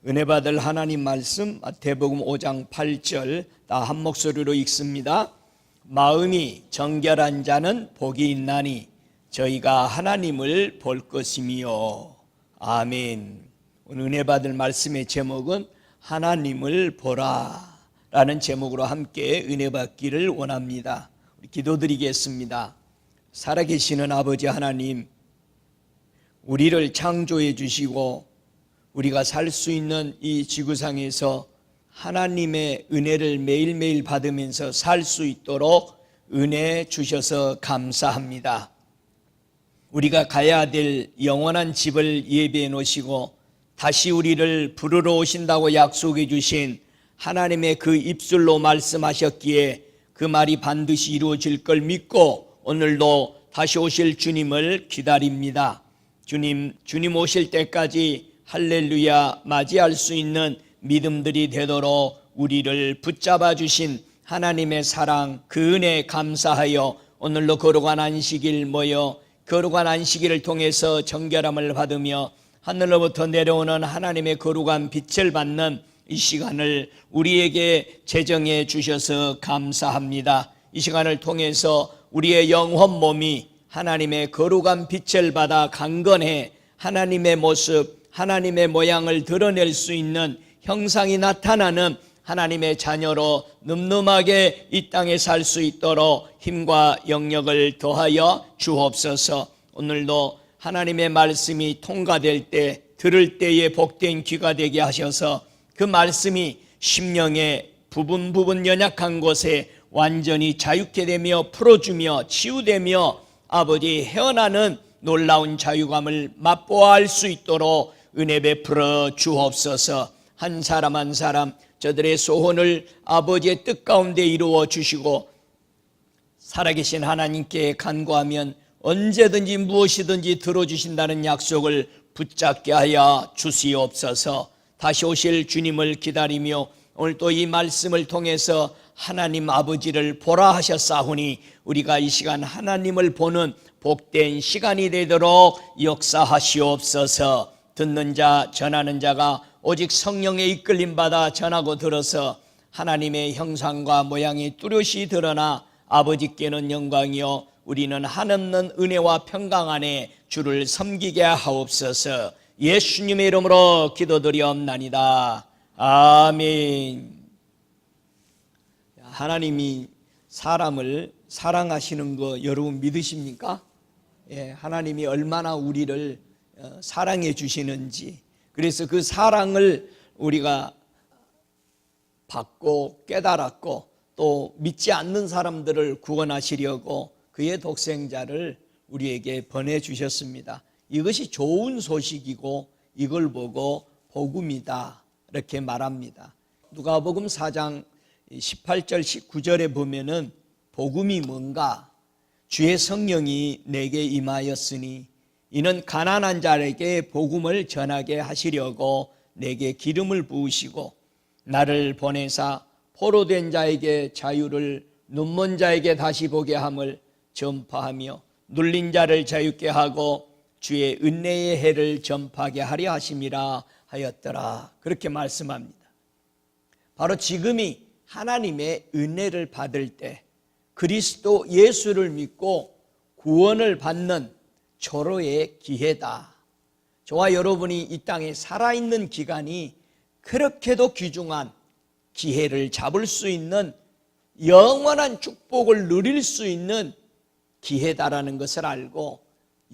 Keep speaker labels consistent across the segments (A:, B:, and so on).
A: 은혜 받을 하나님 말씀 마태복음 5장 8절 다 한 목소리로 읽습니다. 마음이 정결한 자는 복이 있나니 저희가 하나님을 볼 것이미요. 아멘. 오늘 은혜 받을 말씀의 제목은 하나님을 보라 라는 제목으로 함께 은혜 받기를 원합니다. 우리 기도드리겠습니다. 살아계시는 아버지 하나님, 우리를 창조해 주시고 우리가 살 수 있는 이 지구상에서 하나님의 은혜를 매일매일 받으면서 살 수 있도록 은혜 주셔서 감사합니다. 우리가 가야 될 영원한 집을 예비해 놓으시고 다시 우리를 부르러 오신다고 약속해 주신 하나님의 그 입술로 말씀하셨기에 그 말이 반드시 이루어질 걸 믿고 오늘도 다시 오실 주님을 기다립니다. 주님 오실 때까지 할렐루야 맞이할 수 있는 믿음들이 되도록 우리를 붙잡아 주신 하나님의 사랑, 그 은혜에 감사하여 오늘로 거룩한 안식일 모여 거룩한 안식일을 통해서 정결함을 받으며 하늘로부터 내려오는 하나님의 거룩한 빛을 받는 이 시간을 우리에게 제정해 주셔서 감사합니다. 이 시간을 통해서 우리의 영혼 몸이 하나님의 거룩한 빛을 받아 강건해 하나님의 모습, 하나님의 모양을 드러낼 수 있는 형상이 나타나는 하나님의 자녀로 늠름하게 이 땅에 살 수 있도록 힘과 영역을 더하여 주옵소서. 오늘도 하나님의 말씀이 통과될 때, 들을 때에 복된 귀가 되게 하셔서 그 말씀이 심령의 부분 연약한 곳에 완전히 자유케 되며 풀어주며 치유되며 아버지 헤어나는 놀라운 자유감을 맛보아할 수 있도록 은혜 베풀어 주옵소서. 한 사람 한 사람 저들의 소원을 아버지의 뜻 가운데 이루어 주시고 살아계신 하나님께 간구하면 언제든지 무엇이든지 들어주신다는 약속을 붙잡게 하여 주시옵소서. 다시 오실 주님을 기다리며 오늘 또 이 말씀을 통해서 하나님 아버지를 보라 하셨사오니 우리가 이 시간 하나님을 보는 복된 시간이 되도록 역사하시옵소서. 듣는 자, 전하는 자가 오직 성령의 이끌림 받아 전하고 들어서 하나님의 형상과 모양이 뚜렷이 드러나 아버지께는 영광이요 우리는 한없는 은혜와 평강 안에 주를 섬기게 하옵소서. 예수님의 이름으로 기도드리옵나이다. 아멘. 하나님이 사람을 사랑하시는 거 여러분 믿으십니까? 예, 하나님이 얼마나 우리를 사랑해 주시는지, 그래서 그 사랑을 우리가 받고 깨달았고 또 믿지 않는 사람들을 구원하시려고 그의 독생자를 우리에게 보내주셨습니다. 이것이 좋은 소식이고 이걸 보고 복음이다 이렇게 말합니다. 누가복음 4장 18절 19절에 보면은 복음이 뭔가? 주의 성령이 내게 임하였으니 이는 가난한 자에게 복음을 전하게 하시려고 내게 기름을 부으시고 나를 보내사 포로된 자에게 자유를, 눈먼 자에게 다시 보게 함을 전파하며 눌린 자를 자유케 하고 주의 은혜의 해를 전파하게 하려 하심이라 하였더라. 그렇게 말씀합니다. 바로 지금이 하나님의 은혜를 받을 때, 그리스도 예수를 믿고 구원을 받는 절호의 기회다. 저와 여러분이 이 땅에 살아있는 기간이 그렇게도 귀중한 기회를 잡을 수 있는 영원한 축복을 누릴 수 있는 기회다라는 것을 알고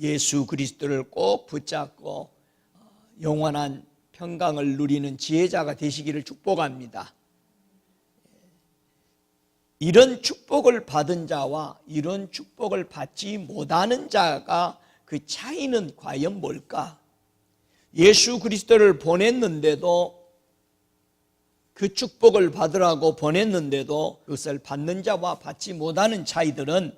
A: 예수 그리스도를 꼭 붙잡고 영원한 평강을 누리는 지혜자가 되시기를 축복합니다. 이런 축복을 받은 자와 이런 축복을 받지 못하는 자가 그 차이는 과연 뭘까? 예수 그리스도를 보냈는데도, 그 축복을 받으라고 보냈는데도 그것을 받는 자와 받지 못하는 차이들은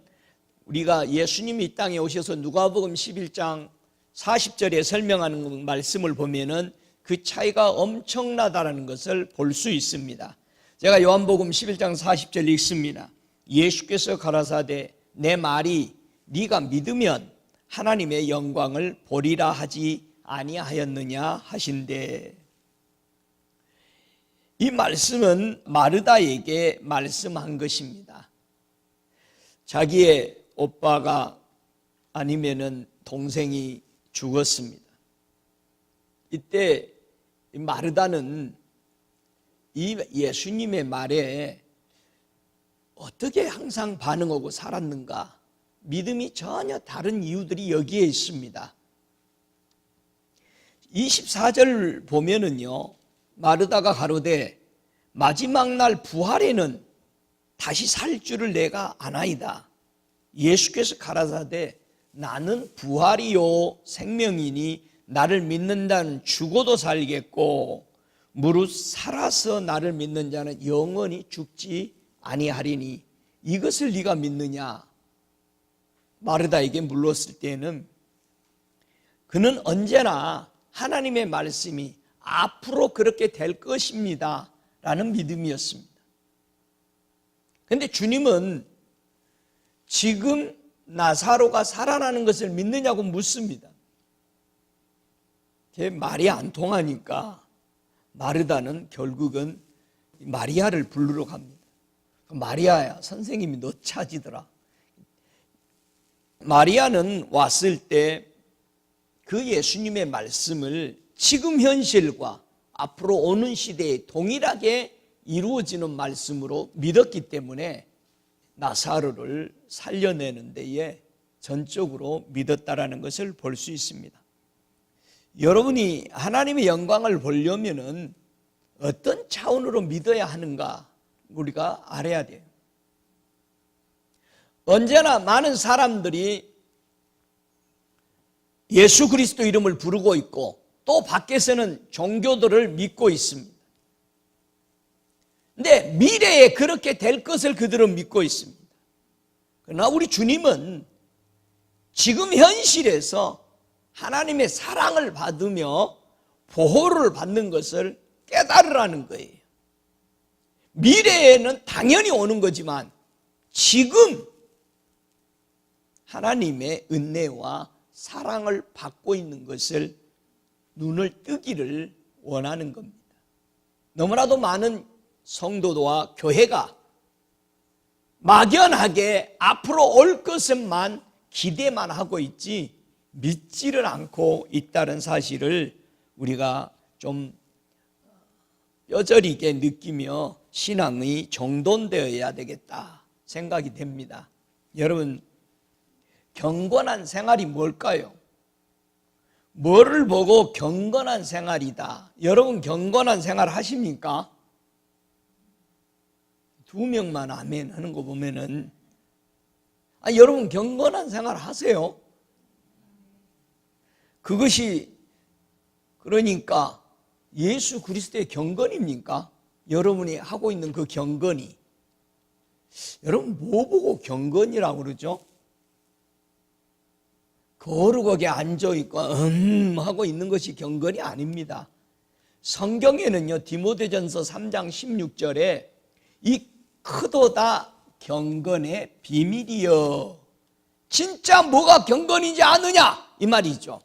A: 우리가 예수님이 이 땅에 오셔서 누가복음 11장 40절에 설명하는 말씀을 보면은 그 차이가 엄청나다는 것을 볼 수 있습니다. 제가 요한복음 11장 40절 읽습니다. 예수께서 가라사대 내 말이 네가 믿으면 하나님의 영광을 보리라 하지 아니하였느냐 하신대. 이 말씀은 마르다에게 말씀한 것입니다. 자기의 오빠가 아니면은 동생이 죽었습니다. 이때 마르다는 이 예수님의 말에 어떻게 항상 반응하고 살았는가? 믿음이 전혀 다른 이유들이 여기에 있습니다. 24절 보면은요, 마르다가 가로되 마지막 날 부활에는 다시 살 줄을 내가 아나이다. 예수께서 가라사대 나는 부활이요 생명이니 나를 믿는 자는 죽어도 살겠고 무릇 살아서 나를 믿는 자는 영원히 죽지 아니하리니 이것을 네가 믿느냐? 마르다에게 물었을 때는 그는 언제나 하나님의 말씀이 앞으로 그렇게 될 것입니다 라는 믿음이었습니다. 그런데 주님은 지금 나사로가 살아나는 것을 믿느냐고 묻습니다. 제 말이 안 통하니까 마르다는 결국은 마리아를 부르러 갑니다. 마리아야, 선생님이 너 찾으더라. 마리아는 왔을 때 그 예수님의 말씀을 지금 현실과 앞으로 오는 시대에 동일하게 이루어지는 말씀으로 믿었기 때문에 나사로를 살려내는 데에 전적으로 믿었다라는 것을 볼 수 있습니다. 여러분이 하나님의 영광을 보려면은 어떤 차원으로 믿어야 하는가 우리가 알아야 돼요. 언제나 많은 사람들이 예수 그리스도 이름을 부르고 있고 또 밖에서는 종교들을 믿고 있습니다. 근데 미래에 그렇게 될 것을 그들은 믿고 있습니다. 그러나 우리 주님은 지금 현실에서 하나님의 사랑을 받으며 보호를 받는 것을 깨달으라는 거예요. 미래에는 당연히 오는 거지만 지금 하나님의 은혜와 사랑을 받고 있는 것을 눈을 뜨기를 원하는 겁니다. 너무나도 많은 성도와 교회가 막연하게 앞으로 올 것만 기대만 하고 있지 믿지를 않고 있다는 사실을 우리가 좀 뼈저리게 느끼며 신앙이 정돈되어야 되겠다 생각이 됩니다. 여러분, 경건한 생활이 뭘까요? 뭐를 보고 경건한 생활이다. 여러분 경건한 생활 하십니까? 2명만 아멘 하는 거 보면은 여러분 경건한 생활 하세요? 그것이 그러니까 예수 그리스도의 경건입니까? 여러분이 하고 있는 그 경건이 여러분 뭐 보고 경건이라고 그러죠? 거룩하게 앉아있고 하고 있는 것이 경건이 아닙니다. 성경에는요 디모데전서 3장 16절에 이 크도다 경건의 비밀이여 진짜 뭐가 경건이지 않느냐 이 말이죠.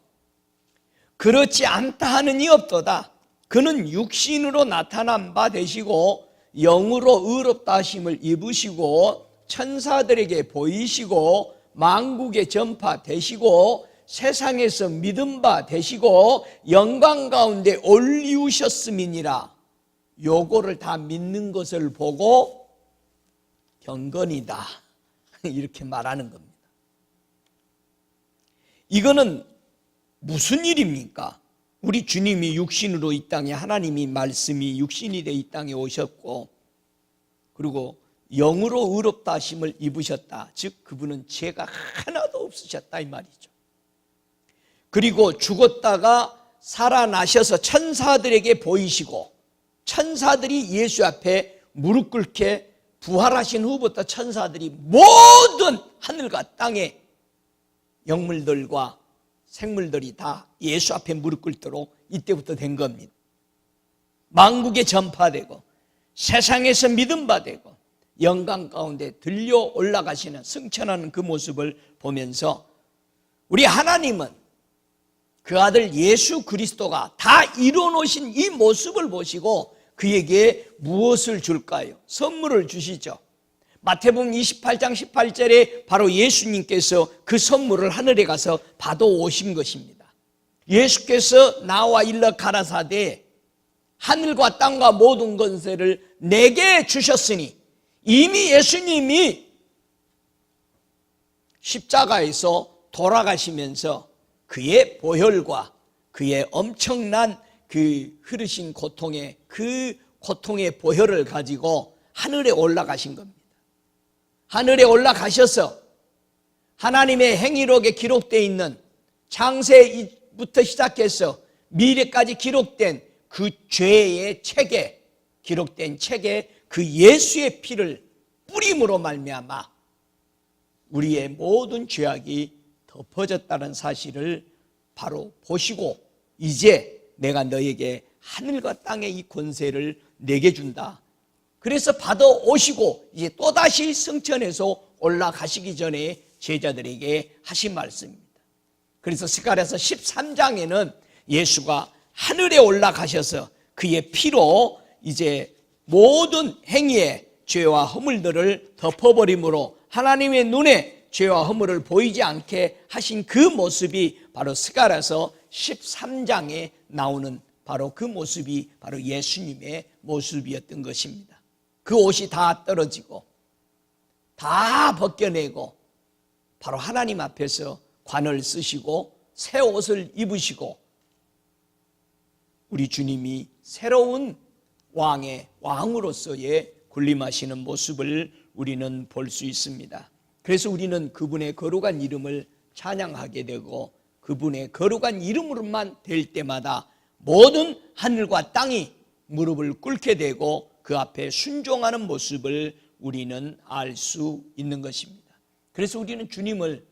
A: 그렇지 않다 하는 이 없도다. 그는 육신으로 나타난 바 되시고 영으로 의롭다 하심을 입으시고 천사들에게 보이시고 만국에 전파되시고 세상에서 믿음 바 되시고 영광 가운데 올리우셨음이니라. 요거를 다 믿는 것을 보고 경건이다 이렇게 말하는 겁니다. 이거는 무슨 일입니까? 우리 주님이 육신으로 이 땅에 하나님이 말씀이 육신이 돼 이 땅에 오셨고 그리고 영으로 의롭다 하심을 입으셨다. 즉 그분은 죄가 하나도 없으셨다 이 말이죠. 그리고 죽었다가 살아나셔서 천사들에게 보이시고 천사들이 예수 앞에 무릎 꿇게 부활하신 후부터 천사들이 모든 하늘과 땅의 영물들과 생물들이 다 예수 앞에 무릎 꿇도록 이때부터 된 겁니다. 만국에 전파되고 세상에서 믿음 받고 영광 가운데 들려 올라가시는 승천하는 그 모습을 보면서 우리 하나님은 그 아들 예수 그리스도가 다 이뤄놓으신 이 모습을 보시고 그에게 무엇을 줄까요? 선물을 주시죠. 마태복음 28장 18절에 바로 예수님께서 그 선물을 하늘에 가서 받아 오신 것입니다. 예수께서 나와 일러 가라사대 하늘과 땅과 모든 권세를 내게 주셨으니, 이미 예수님이 십자가에서 돌아가시면서 그의 보혈과 그의 엄청난 그 흐르신 고통의 그 고통의 보혈을 가지고 하늘에 올라가신 겁니다. 하늘에 올라가셔서 하나님의 행위록에 기록되어 있는 창세부터 시작해서 미래까지 기록된 그 죄의 책에 기록된 책에 그 예수의 피를 뿌림으로 말미암아 우리의 모든 죄악이 덮어졌다는 사실을 바로 보시고, 이제 내가 너에게 하늘과 땅의 이 권세를 내게 준다. 그래서 받아 오시고 이제 또다시 성천에서 올라가시기 전에 제자들에게 하신 말씀입니다. 그래서 스가랴서 13장에는 예수가 하늘에 올라가셔서 그의 피로 이제 모든 행위의 죄와 허물들을 덮어버림으로 하나님의 눈에 죄와 허물을 보이지 않게 하신 그 모습이 바로 스가랴서 13장에 나오는 바로 그 모습이 바로 예수님의 모습이었던 것입니다. 그 옷이 다 떨어지고 다 벗겨내고 바로 하나님 앞에서 관을 쓰시고 새 옷을 입으시고 우리 주님이 새로운 왕의 왕으로서의 군림하시는 모습을 우리는 볼 수 있습니다. 그래서 우리는 그분의 거룩한 이름을 찬양하게 되고 그분의 거룩한 이름으로만 될 때마다 모든 하늘과 땅이 무릎을 꿇게 되고 그 앞에 순종하는 모습을 우리는 알 수 있는 것입니다. 그래서 우리는 주님을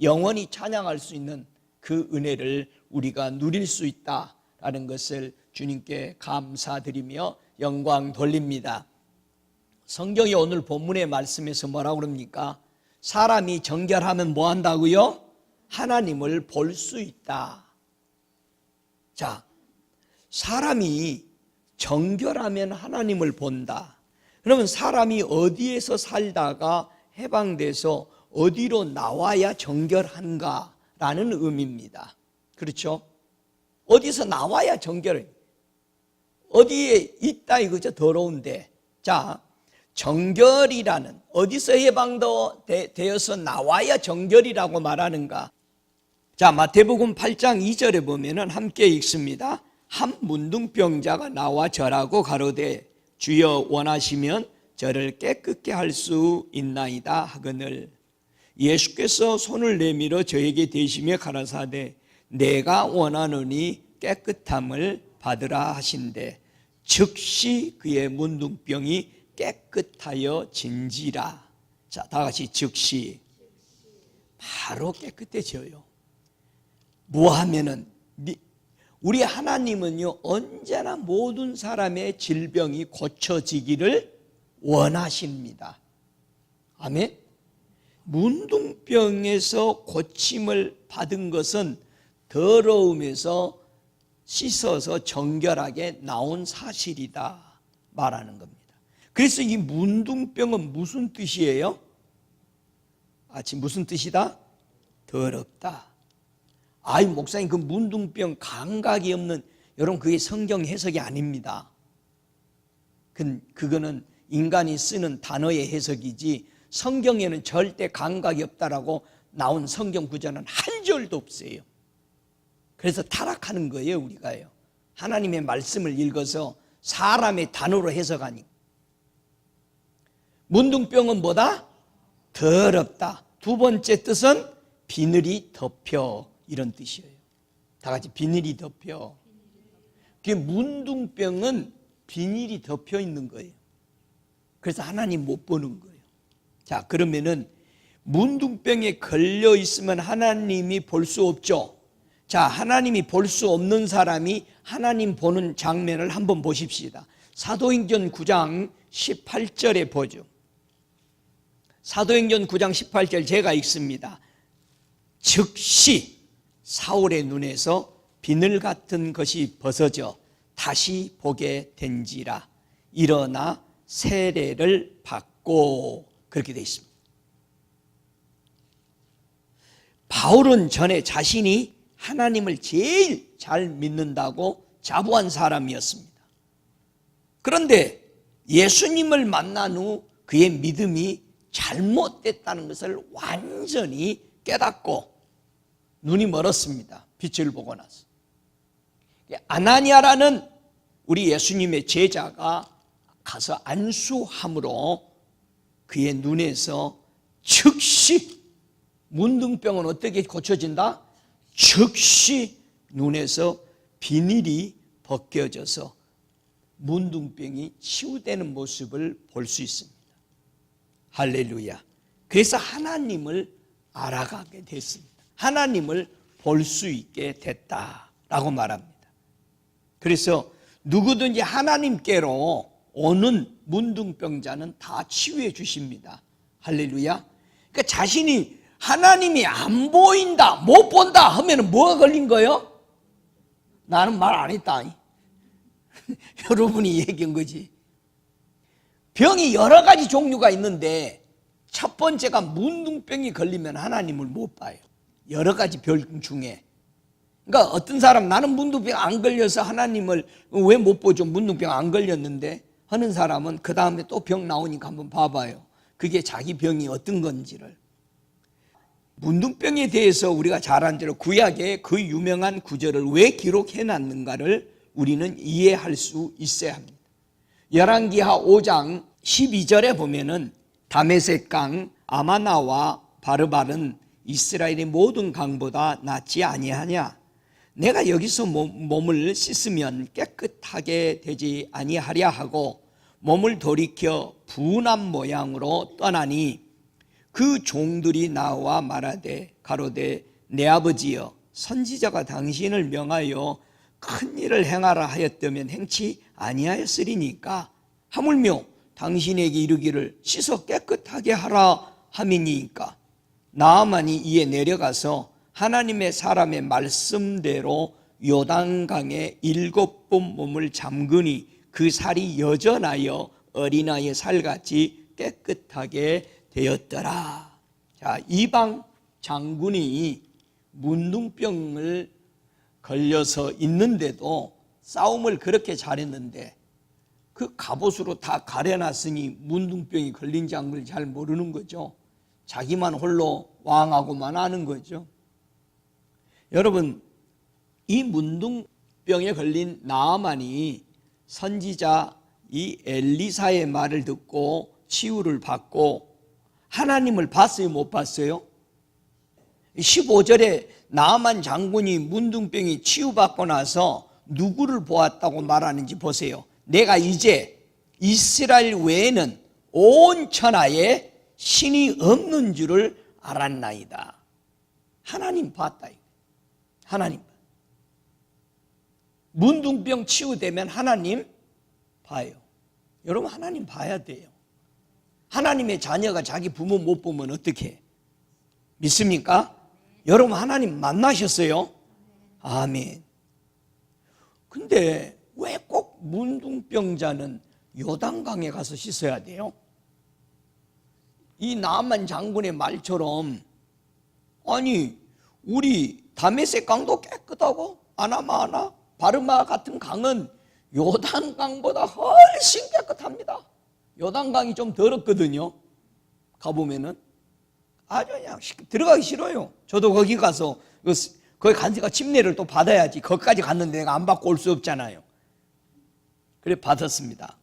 A: 영원히 찬양할 수 있는 그 은혜를 우리가 누릴 수 있다라는 것을 주님께 감사드리며 영광 돌립니다. 성경이 오늘 본문의 말씀에서 뭐라고 그럽니까? 사람이 정결하면 뭐 한다고요? 하나님을 볼 수 있다. 자, 사람이 정결하면 하나님을 본다. 그러면 사람이 어디에서 살다가 해방돼서 어디로 나와야 정결한가라는 의미입니다. 그렇죠? 어디서 나와야 정결해? 어디에 있다 이거죠? 더러운데. 자, 정결이라는, 어디서 해방되어서 나와야 정결이라고 말하는가? 자, 마태복음 8장 2절에 보면은 함께 읽습니다. 한 문둥병자가 나와 절하고 가로되 주여 원하시면 저를 깨끗게 할 수 있나이다 하거늘 예수께서 손을 내밀어 저에게 대시며 가라사대 내가 원하노니 깨끗함을 받으라 하신대 즉시 그의 문둥병이 깨끗하여 진지라. 자, 다 같이 즉시. 바로 깨끗해져요. 뭐 하면은 우리 하나님은요 언제나 모든 사람의 질병이 고쳐지기를 원하십니다. 아멘. 문둥병에서 고침을 받은 것은 더러움에서 씻어서 정결하게 나온 사실이다 말하는 겁니다. 그래서 이 문둥병은 무슨 뜻이에요? 지금 무슨 뜻이다? 더럽다. 아이 목사님 그 문둥병 감각이 없는, 여러분 그게 성경 해석이 아닙니다. 그거는 인간이 쓰는 단어의 해석이지 성경에는 절대 감각이 없다라고 나온 성경 구절은 한 절도 없어요. 그래서 타락하는 거예요 우리가요. 하나님의 말씀을 읽어서 사람의 단어로 해석하니까. 문둥병은 뭐다? 더럽다. 두 번째 뜻은 비늘이 덮여, 이런 뜻이에요. 다 같이 비늘이 덮여. 그 문둥병은 비닐이 덮여 있는 거예요. 그래서 하나님 못 보는 거예요. 자, 그러면은 문둥병에 걸려 있으면 하나님이 볼 수 없죠. 자, 하나님이 볼 수 없는 사람이 하나님 보는 장면을 한번 보십시다. 사도행전 9장 18절에 보죠. 사도행전 9장 18절 제가 읽습니다. 즉시 사울의 눈에서 비늘 같은 것이 벗어져 다시 보게 된지라 일어나 세례를 받고, 그렇게 되어 있습니다. 바울은 전에 자신이 하나님을 제일 잘 믿는다고 자부한 사람이었습니다. 그런데 예수님을 만난 후 그의 믿음이 잘못됐다는 것을 완전히 깨닫고 눈이 멀었습니다. 빛을 보고 나서. 아나니아라는 우리 예수님의 제자가 가서 안수함으로 그의 눈에서 즉시, 문둥병은 어떻게 고쳐진다? 즉시 눈에서 비닐이 벗겨져서 문둥병이 치유되는 모습을 볼 수 있습니다. 할렐루야. 그래서 하나님을 알아가게 됐습니다. 하나님을 볼 수 있게 됐다라고 말합니다. 그래서 누구든지 하나님께로 오는 문둥병자는 다 치유해 주십니다. 할렐루야. 그러니까 자신이 하나님이 안 보인다, 못 본다 하면 뭐가 걸린 거예요? 나는 말 안 했다. 여러분이 얘기한 거지. 병이 여러 가지 종류가 있는데 첫 번째가 문둥병이 걸리면 하나님을 못 봐요. 여러 가지 병 중에. 그러니까 어떤 사람, 나는 문둥병 안 걸려서 하나님을 왜 못 보죠? 문둥병 안 걸렸는데 하는 사람은 그 다음에 또 병 나오니까 한번 봐봐요. 그게 자기 병이 어떤 건지를. 문둥병에 대해서 우리가 잘 안 대로 구약에 그 유명한 구절을 왜 기록해 놨는가를 우리는 이해할 수 있어야 합니다. 열왕기하 5장 12절에 보면은 다메섹 강 아마나와 바르발은 이스라엘의 모든 강보다 낫지 아니하냐? 내가 여기서 몸을 씻으면 깨끗하게 되지 아니하랴 하고 몸을 돌이켜 분한 모양으로 떠나니 그 종들이 나와 말하되 가로되 내 아버지여 선지자가 당신을 명하여 큰 일을 행하라 하였다면 행치 아니하였으리니까 하물며 당신에게 이르기를 씻어 깨끗하게 하라 함이니까 나아만이 이에 내려가서 하나님의 사람의 말씀대로 요단강에 7번 몸을 잠그니 그 살이 여전하여 어린아이의 살같이 깨끗하게 되었더라. 자, 이방 장군이 문둥병을 걸려서 있는데도 싸움을 그렇게 잘했는데 그 갑옷으로 다 가려놨으니 문둥병이 걸린지 안 걸린지 잘 모르는 거죠. 자기만 홀로 왕하고만 아는 거죠. 여러분, 이 문둥병에 걸린 나아만이 선지자 이 엘리사의 말을 듣고 치유를 받고 하나님을 봤어요, 못 봤어요? 15절에 나아만 장군이 문둥병이 치유받고 나서 누구를 보았다고 말하는지 보세요. 내가 이제 이스라엘 외에는 온 천하에 신이 없는 줄을 알았나이다. 하나님 봤다. 하나님. 문둥병 치유되면 하나님 봐요. 여러분, 하나님 봐야 돼요. 하나님의 자녀가 자기 부모 못 보면 어떻게 믿습니까? 여러분, 하나님 만나셨어요? 아멘. 근데 왜 꼭 문둥병자는 요단강에 가서 씻어야 돼요? 이 나만 장군의 말처럼, 아니 우리 다메섹 강도 깨끗하고 아나마나 바르마 같은 강은 요단강보다 훨씬 깨끗합니다. 요단강이 좀 더럽거든요. 가보면은 아주 그냥 들어가기 싫어요. 저도 거기 가서 거기 간지가 침례를 또 받아야지. 거기까지 갔는데 내가 안 받고 올 수 없잖아요. 그래 받았습니다.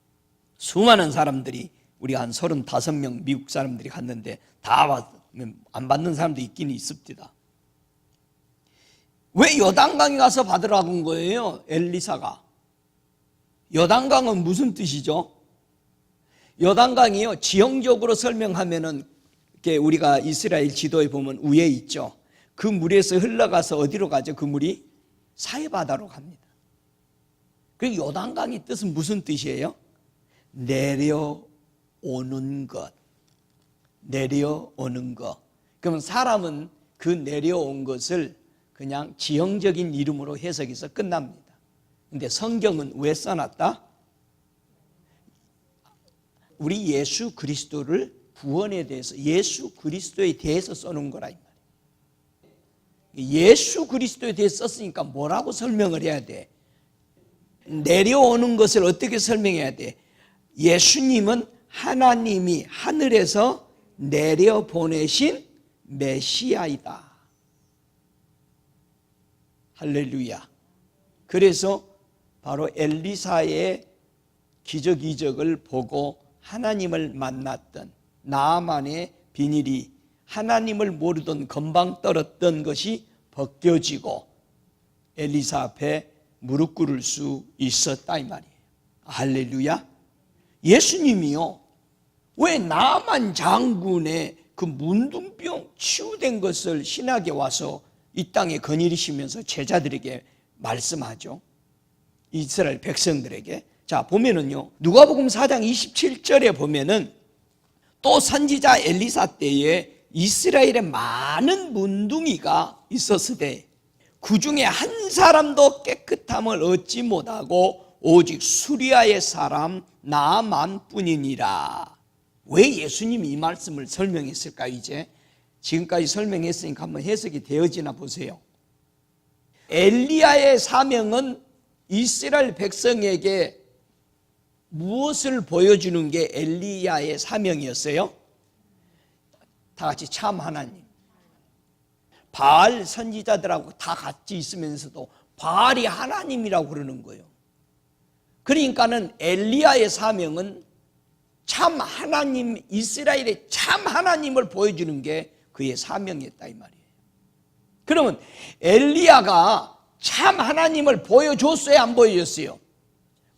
A: 수많은 사람들이, 우리 한 35명 미국 사람들이 갔는데 다 안 받는 사람도 있긴 있습니다. 왜 요단강에 가서 받으라고 한 거예요? 엘리사가. 요단강은 무슨 뜻이죠? 요단강이요, 지형적으로 설명하면은 이렇게 우리가 이스라엘 지도에 보면 위에 있죠. 그 물에서 흘러가서 어디로 가죠? 그 물이 사해바다로 갑니다. 그 요단강의 뜻은 무슨 뜻이에요? 내려오는 것. 내려오는 것. 그러면 사람은 그 내려온 것을 그냥 지형적인 이름으로 해석해서 끝납니다. 근데 성경은 왜 써놨다? 우리 예수 그리스도를 구원에 대해서, 예수 그리스도에 대해서 써놓은 거라 이 말이에요. 예수 그리스도에 대해서 썼으니까 뭐라고 설명을 해야 돼? 내려오는 것을 어떻게 설명해야 돼? 예수님은 하나님이 하늘에서 내려보내신 메시아이다. 할렐루야. 그래서 바로 엘리사의 기적 이적을 보고 하나님을 만났던 나아만의 비닐이, 하나님을 모르던 건방 떨었던 것이 벗겨지고 엘리사 앞에 무릎 꿇을 수 있었다 이 말이에요. 할렐루야. 예수님이요, 왜 나아만 장군의 그 문둥병 치유된 것을 신학에 와서 이 땅에 거느리시면서 제자들에게 말씀하죠. 이스라엘 백성들에게. 자, 보면은요, 누가복음 4장 27절에 보면은 또 선지자 엘리사 때에 이스라엘에 많은 문둥이가 있었으되 그 중에 한 사람도 깨끗함을 얻지 못하고 오직 수리아의 사람 나아만뿐이니라. 왜 예수님이 이 말씀을 설명했을까요? 이제 지금까지 설명했으니까 한번 해석이 되어지나 보세요. 엘리야의 사명은 이스라엘 백성에게 무엇을 보여주는 게 엘리야의 사명이었어요? 다 같이 참 하나님. 바알 선지자들하고 다 같이 있으면서도 바알이 하나님이라고 그러는 거예요. 그러니까는 엘리야의 사명은 참 하나님, 이스라엘의 참 하나님을 보여주는 게 그의 사명이었다 이 말이에요. 그러면 엘리야가 참 하나님을 보여줬어요, 안 보여줬어요?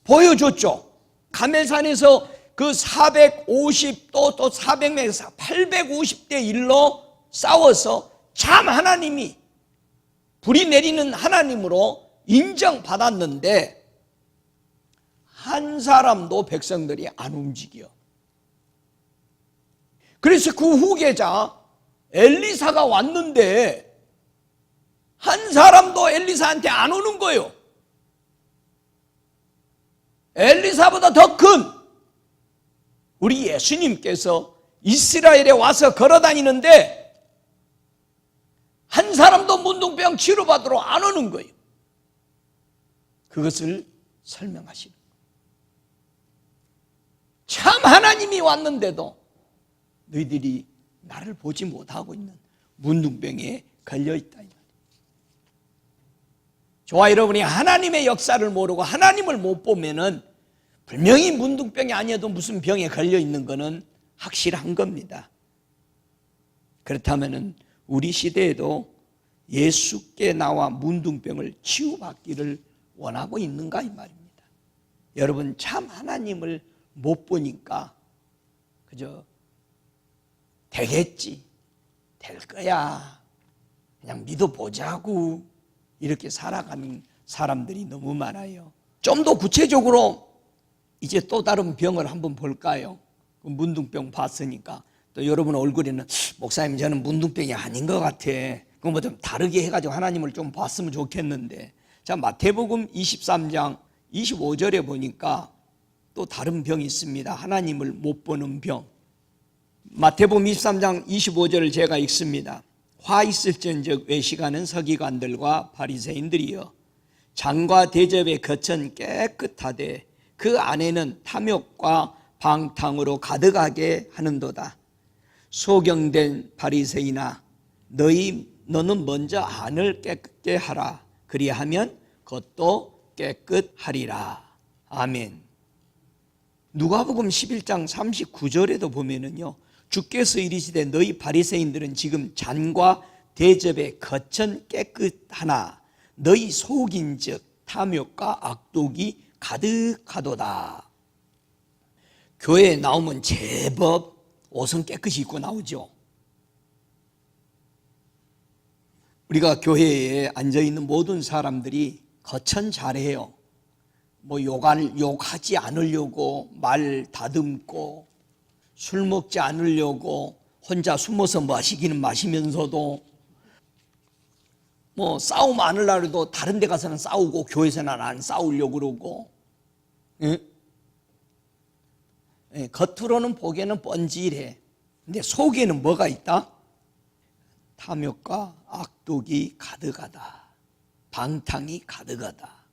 A: 보여줬죠. 가멜산에서 그 450 또 400명에서 850대 1로 싸워서 참 하나님이, 불이 내리는 하나님으로 인정받았는데 한 사람도 백성들이 안 움직여. 그래서 그 후계자 엘리사가 왔는데 한 사람도 엘리사한테 안 오는 거예요. 엘리사보다 더 큰 우리 예수님께서 이스라엘에 와서 걸어다니는데 한 사람도 문둥병 치료받으러 안 오는 거예요. 그것을 설명하시는 거예요. 참 하나님이 왔는데도 너희들이 나를 보지 못하고 있는 문둥병에 걸려있다. 저와 여러분이 하나님의 역사를 모르고 하나님을 못 보면은 분명히 문둥병이 아니어도 무슨 병에 걸려있는 것은 확실한 겁니다. 그렇다면 우리 시대에도 예수께 나와 문둥병을 치유받기를 원하고 있는가 이 말입니다. 여러분, 참 하나님을 못 보니까 그저 되겠지, 될 거야, 그냥 믿어보자고 이렇게 살아가는 사람들이 너무 많아요. 좀 더 구체적으로 이제 또 다른 병을 한번 볼까요? 문둥병 봤으니까 또 여러분 얼굴에는 목사님 저는 문둥병이 아닌 것 같아. 그럼 뭐 좀 다르게 해가지고 하나님을 좀 봤으면 좋겠는데. 자, 마태복음 23장 25절에 보니까 또 다른 병이 있습니다. 하나님을 못 보는 병. 마태복음 23장 25절을 제가 읽습니다. 화 있을진즉 외식하는 서기관들과 바리새인들이여, 잔과 대접의 겉은 깨끗하되 그 안에는 탐욕과 방탕으로 가득하게 하는도다. 소경된 바리새인아, 너는 먼저 안을 깨끗게 하라. 그리하면 겉도 깨끗하리라. 아멘. 누가복음 11장 39절에도 보면은요, 주께서 이르시되 너희 바리새인들은 지금 잔과 대접의 겉은 깨끗하나 너희 속인즉 탐욕과 악독이 가득하도다. 교회에 나오면 제법 옷은 깨끗이 입고 나오죠. 우리가 교회에 앉아있는 모든 사람들이 겉은 잘해요. 뭐 욕하지 않으려고 말 다듬고 술 먹지 않으려고 혼자 숨어서 마시기는 마시면서도 뭐 싸움 안 하려고 해도 다른 데 가서는 싸우고 교회에서는 안 싸우려고 그러고, 예? 예, 겉으로는 보기에는 뻔질해. 근데 속에는 뭐가 있다? 탐욕과 악독이 가득하다. 방탕이 가득하다.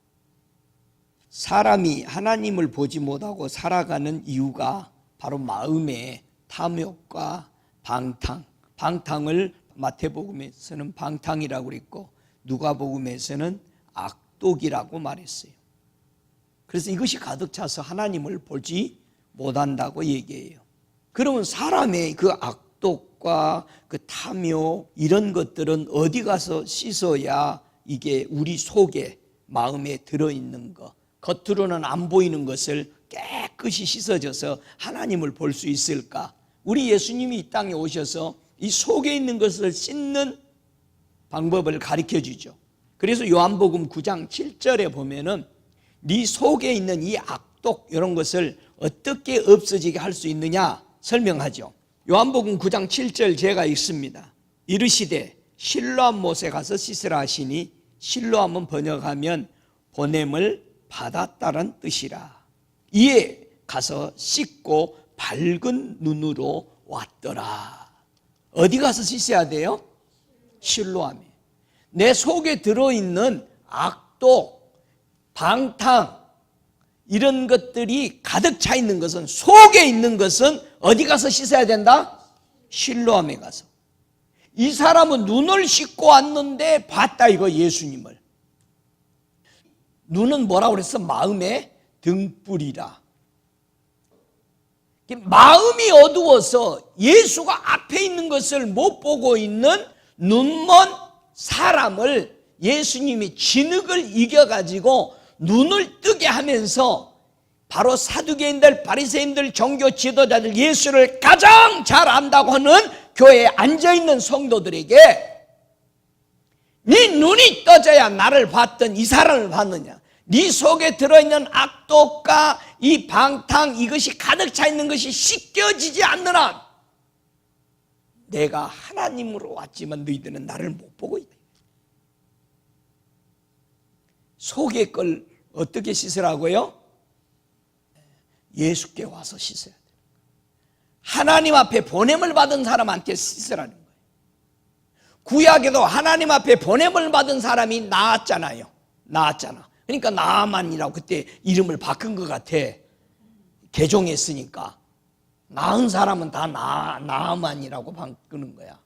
A: 사람이 하나님을 보지 못하고 살아가는 이유가 바로 마음에 탐욕과 방탕. 방탕을 마태복음에서는 방탕이라고 그랬고 누가복음에서는 악독이라고 말했어요. 그래서 이것이 가득 차서 하나님을 보지 못한다고 얘기해요. 그러면 사람의 그 악독과 그 탐욕 이런 것들은 어디 가서 씻어야 이게 우리 속에 마음에 들어있는 것, 겉으로는 안 보이는 것을 깨끗이 씻어져서 하나님을 볼 수 있을까? 우리 예수님이 이 땅에 오셔서 이 속에 있는 것을 씻는 방법을 가르쳐 주죠. 그래서 요한복음 9장 7절에 보면은 네 속에 있는 이 악독 이런 것을 어떻게 없어지게 할 수 있느냐 설명하죠. 요한복음 9장 7절 제가 읽습니다. 이르시되 실로암 못에 가서 씻으라 하시니 실로암은 번역하면 보냄을 받았다는 뜻이라. 이에 가서 씻고 밝은 눈으로 왔더라. 어디 가서 씻어야 돼요? 실로암에. 내 속에 들어있는 악독, 방탕 이런 것들이 가득 차 있는 것은, 속에 있는 것은 어디 가서 씻어야 된다? 실로암에 가서. 이 사람은 눈을 씻고 왔는데 봤다 이거 예수님을. 눈은 뭐라고 그랬어? 마음의 등불이라. 마음이 어두워서 예수가 앞에 있는 것을 못 보고 있는 눈먼 사람을 예수님이 진흙을 이겨가지고 눈을 뜨게 하면서 바로 사두개인들, 바리새인들, 종교 지도자들 예수를 가장 잘 안다고 하는 교회에 앉아있는 성도들에게 네 눈이 떠져야 나를 봤던 이 사람을 봤느냐, 네 속에 들어있는 악독과 이 방탕 이것이 가득 차 있는 것이 씻겨지지 않느나 내가 하나님으로 왔지만 너희들은 나를 못 보고 있다. 속의 걸 어떻게 씻으라고요? 예수께 와서 씻어야 돼요. 하나님 앞에 보냄을 받은 사람한테 씻으라는 거예요. 구약에도 하나님 앞에 보냄을 받은 사람이 나았잖아요. 나았잖아. 그러니까 나아만이라고 그때 이름을 바꾼 것 같아. 개종했으니까. 나은 사람은 다 나아만이라고 바꾸는 거야.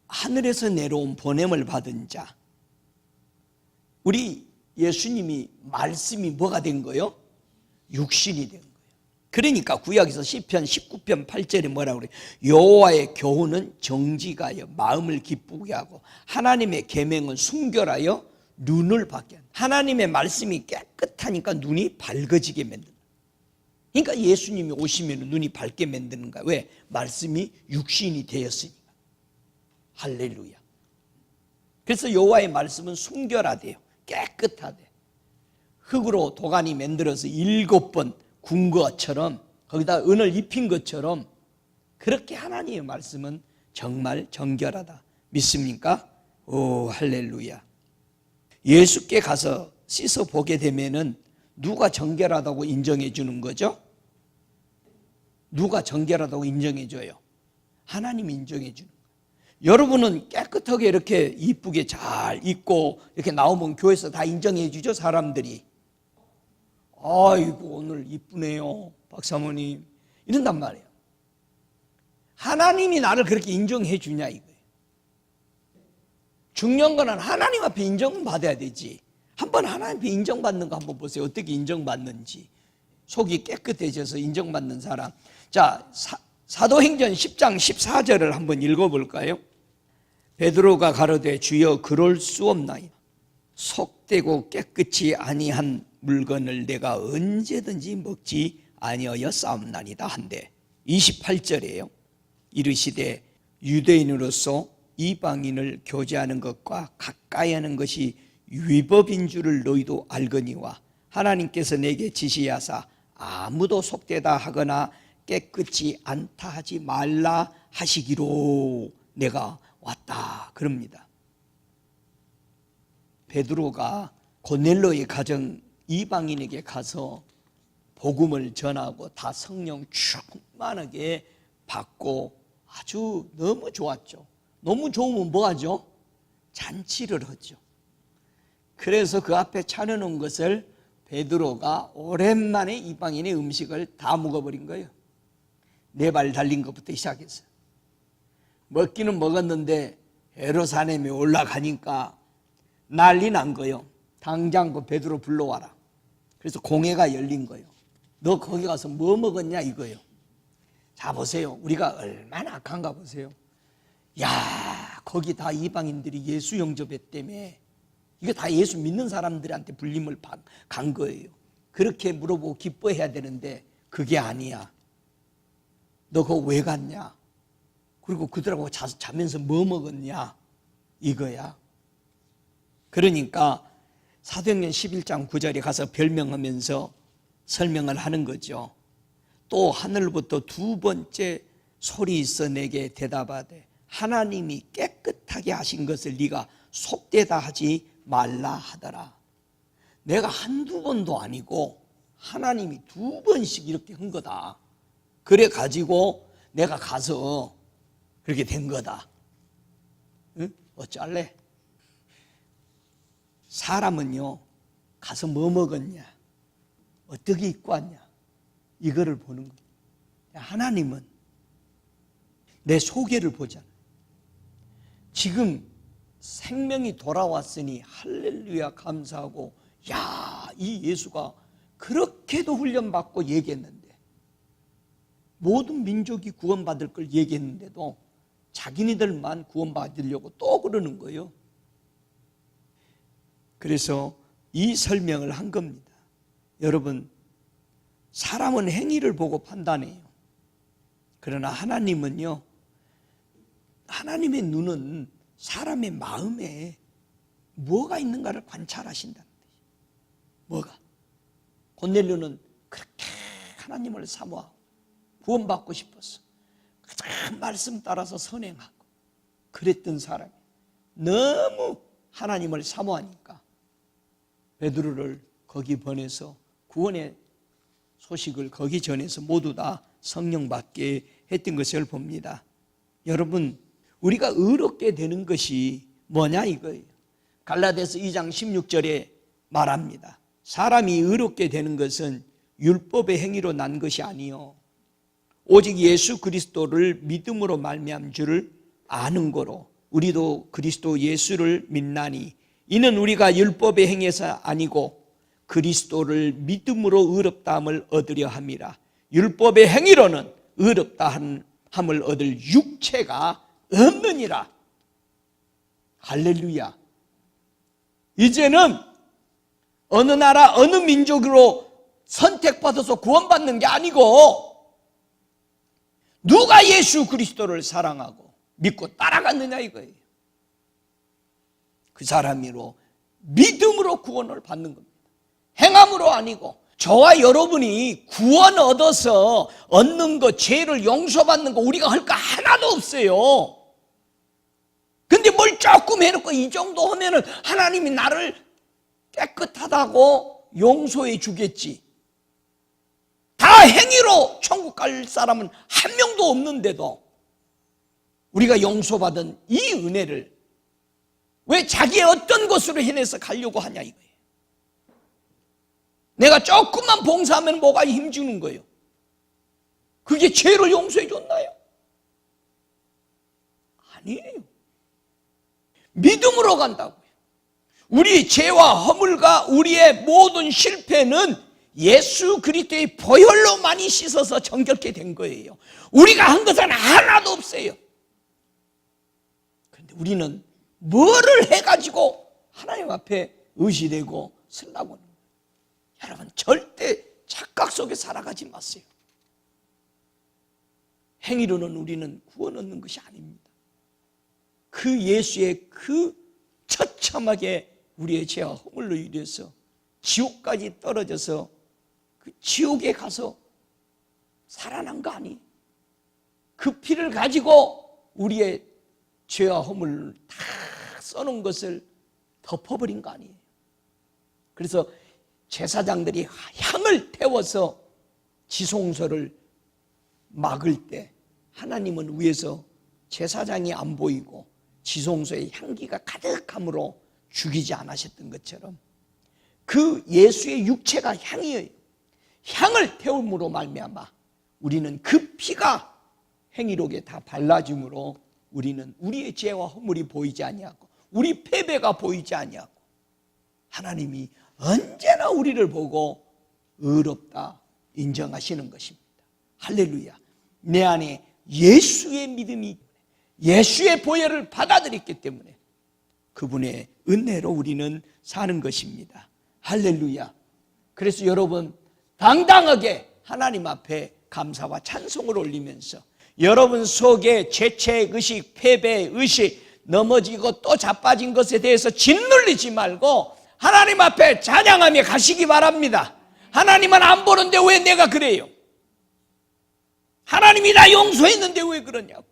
A: 하늘에서 내려온 보냄을 받은 자. 우리 예수님이 말씀이 뭐가 된 거예요? 육신이 된 거예요. 그러니까 구약에서 시편 19편 8절에 뭐라고 그래요? 여호와의 교훈은 정직하여 마음을 기쁘게 하고 하나님의 계명은 순결하여 눈을 밝게 한다. 하나님의 말씀이 깨끗하니까 눈이 밝아지게 만든다. 그러니까 예수님이 오시면 눈이 밝게 만드는 거야. 왜? 말씀이 육신이 되었으니까. 할렐루야. 그래서 여호와의 말씀은 순결하대요. 깨끗하대. 흙으로 도가니 만들어서 7번 군 것처럼 거기다 은을 입힌 것처럼 그렇게 하나님의 말씀은 정말 정결하다. 믿습니까? 오, 할렐루야. 예수께 가서 씻어 보게 되면은 누가 정결하다고 인정해 주는 거죠? 누가 정결하다고 인정해 줘요? 하나님이 인정해 주는 거예요. 여러분은 깨끗하게 이렇게 이쁘게 잘 입고 이렇게 나오면 교회에서 다 인정해 주죠, 사람들이. 아이고 오늘 이쁘네요 박사모님 이런단 말이에요. 하나님이 나를 그렇게 인정해 주냐 이거예요. 중요한 거는 하나님 앞에 인정받아야 되지. 한번 하나님 앞에 인정받는 거 한번 보세요. 어떻게 인정받는지. 속이 깨끗해져서 인정받는 사람. 자, 사도행전 10장 14절을 한번 읽어볼까요? 베드로가 가로되 주여 그럴 수 없나이다. 속되고 깨끗이 아니한 물건을 내가 언제든지 먹지 아니하였사옵나이다 한데 28절이에요. 이르시되 유대인으로서 이방인을 교제하는 것과 가까이 하는 것이 위법인 줄을 너희도 알거니와 하나님께서 내게 지시하사 아무도 속되다 하거나 깨끗이 않다 하지 말라 하시기로 내가 왔다 그럽니다. 베드로가 고넬로의 가정 이방인에게 가서 복음을 전하고 다 성령 충만하게 받고 아주 너무 좋았죠. 너무 좋으면 뭐하죠? 잔치를 하죠. 그래서 그 앞에 차려놓은 것을 베드로가 오랜만에 이방인의 음식을 다 먹어버린 거예요. 4발 달린 것부터 시작해서 먹기는 먹었는데 예루살렘에 올라가니까 난리 난 거예요. 당장 그 베드로 불러와라. 그래서 공회가 열린 거예요. 너 거기 가서 뭐 먹었냐 이거예요. 자 보세요. 우리가 얼마나 악한가 보세요. 야 거기 다 이방인들이 예수 영접했다며. 이거 다 예수 믿는 사람들한테 불림을 간 거예요. 그렇게 물어보고 기뻐해야 되는데 그게 아니야. 너 그거 왜 갔냐? 그리고 그들하고 자면서 뭐 먹었냐? 이거야. 그러니까 사도행전 11장 9절에 가서 별명하면서 설명을 하는 거죠. 또 하늘부터 2번째 소리 있어 내게 대답하되 하나님이 깨끗하게 하신 것을 네가 속되다 하지 말라 하더라. 내가 한두 번도 아니고 하나님이 2번씩 이렇게 한 거다. 그래 가지고 내가 가서 그렇게 된 거다. 응? 어쩔래? 사람은요 가서 뭐 먹었냐, 어떻게 입고 왔냐 이거를 보는 거예요. 하나님은 내 속에를 보잖아요. 지금 생명이 돌아왔으니 할렐루야 감사하고, 야, 이 예수가 그렇게도 훈련받고 얘기했는데, 모든 민족이 구원받을 걸 얘기했는데도 자기네들만 구원받으려고 또 그러는 거예요. 그래서 이 설명을 한 겁니다. 여러분, 사람은 행위를 보고 판단해요. 그러나 하나님은요, 하나님의 눈은 사람의 마음에 뭐가 있는가를 관찰하신다는 거예요. 뭐가? 고넬료는 그렇게 하나님을 사모하고 구원받고 싶었어. 그 말씀 따라서 선행하고 그랬던 사람이 너무 하나님을 사모하니까 베드로를 거기 보내서 구원의 소식을 거기 전해서 모두 다 성령 받게 했던 것을 봅니다. 여러분, 우리가 의롭게 되는 것이 뭐냐 이거예요. 갈라디아서 2장 16절에 말합니다. 사람이 의롭게 되는 것은 율법의 행위로 난 것이 아니요 오직 예수 그리스도를 믿음으로 말미암은 줄을 아는 거로 우리도 그리스도 예수를 믿나니 이는 우리가 율법의 행위에서 아니고 그리스도를 믿음으로 의롭다함을 얻으려 함이라. 율법의 행위로는 의롭다함을 얻을 육체가 없느니라. 할렐루야. 이제는 어느 나라 어느 민족으로 선택받아서 구원받는 게 아니고 누가 예수 그리스도를 사랑하고 믿고 따라갔느냐 이거예요. 그 사람으로 믿음으로 구원을 받는 겁니다. 행함으로 아니고. 저와 여러분이 구원 얻어서 얻는 것, 죄를 용서받는 거 우리가 할 거 하나도 없어요. 근데 뭘 조금 해놓고 이 정도 하면은 하나님이 나를 깨끗하다고 용서해 주겠지. 다 행위로 천국 갈 사람은 한 명도 없는데도 우리가 용서받은 이 은혜를 왜 자기의 어떤 것으로 해내서 가려고 하냐 이거예요. 내가 조금만 봉사하면 뭐가 힘주는 거예요. 그게 죄를 용서해 줬나요? 아니에요. 믿음으로 간다고요. 우리 죄와 허물과 우리의 모든 실패는 예수 그리스도의 보혈로 많이 씻어서 정결케 된 거예요. 우리가 한 것은 하나도 없어요. 그런데 우리는 뭐를 해가지고 하나님 앞에 의시되고 쓰려고 하는 거예요. 여러분, 절대 착각 속에 살아가지 마세요. 행위로는 우리는 구원 얻는 것이 아닙니다. 그 예수의 그 처참하게 우리의 죄와 허물로 인해서 지옥까지 떨어져서 그 지옥에 가서 살아난 거 아니에요. 그 피를 가지고 우리의 죄와 허물을 다 써놓은 것을 덮어버린 거 아니에요. 그래서 제사장들이 향을 태워서 지성소를 막을 때 하나님은 위에서 제사장이 안 보이고 지성소에 향기가 가득함으로 죽이지 않으셨던 것처럼 그 예수의 육체가 향이에요. 향을 태움으로 말미암아 우리는 그 피가 행위록에 다 발라짐으로 우리는 우리의 죄와 허물이 보이지 아니하고 우리 패배가 보이지 아니하고 하나님이 언제나 우리를 보고 의롭다 인정하시는 것입니다. 할렐루야. 내 안에 예수의 믿음이 예수의 보혈을 받아들였기 때문에 그분의 은혜로 우리는 사는 것입니다. 할렐루야. 그래서 여러분 당당하게 하나님 앞에 감사와 찬송을 올리면서 여러분 속에 죄책 의식, 패배 의식, 넘어지고 또 자빠진 것에 대해서 짓눌리지 말고 하나님 앞에 찬양하며 가시기 바랍니다. 하나님은 안 보는데 왜 내가 그래요? 하나님이 나 용서했는데 왜 그러냐고.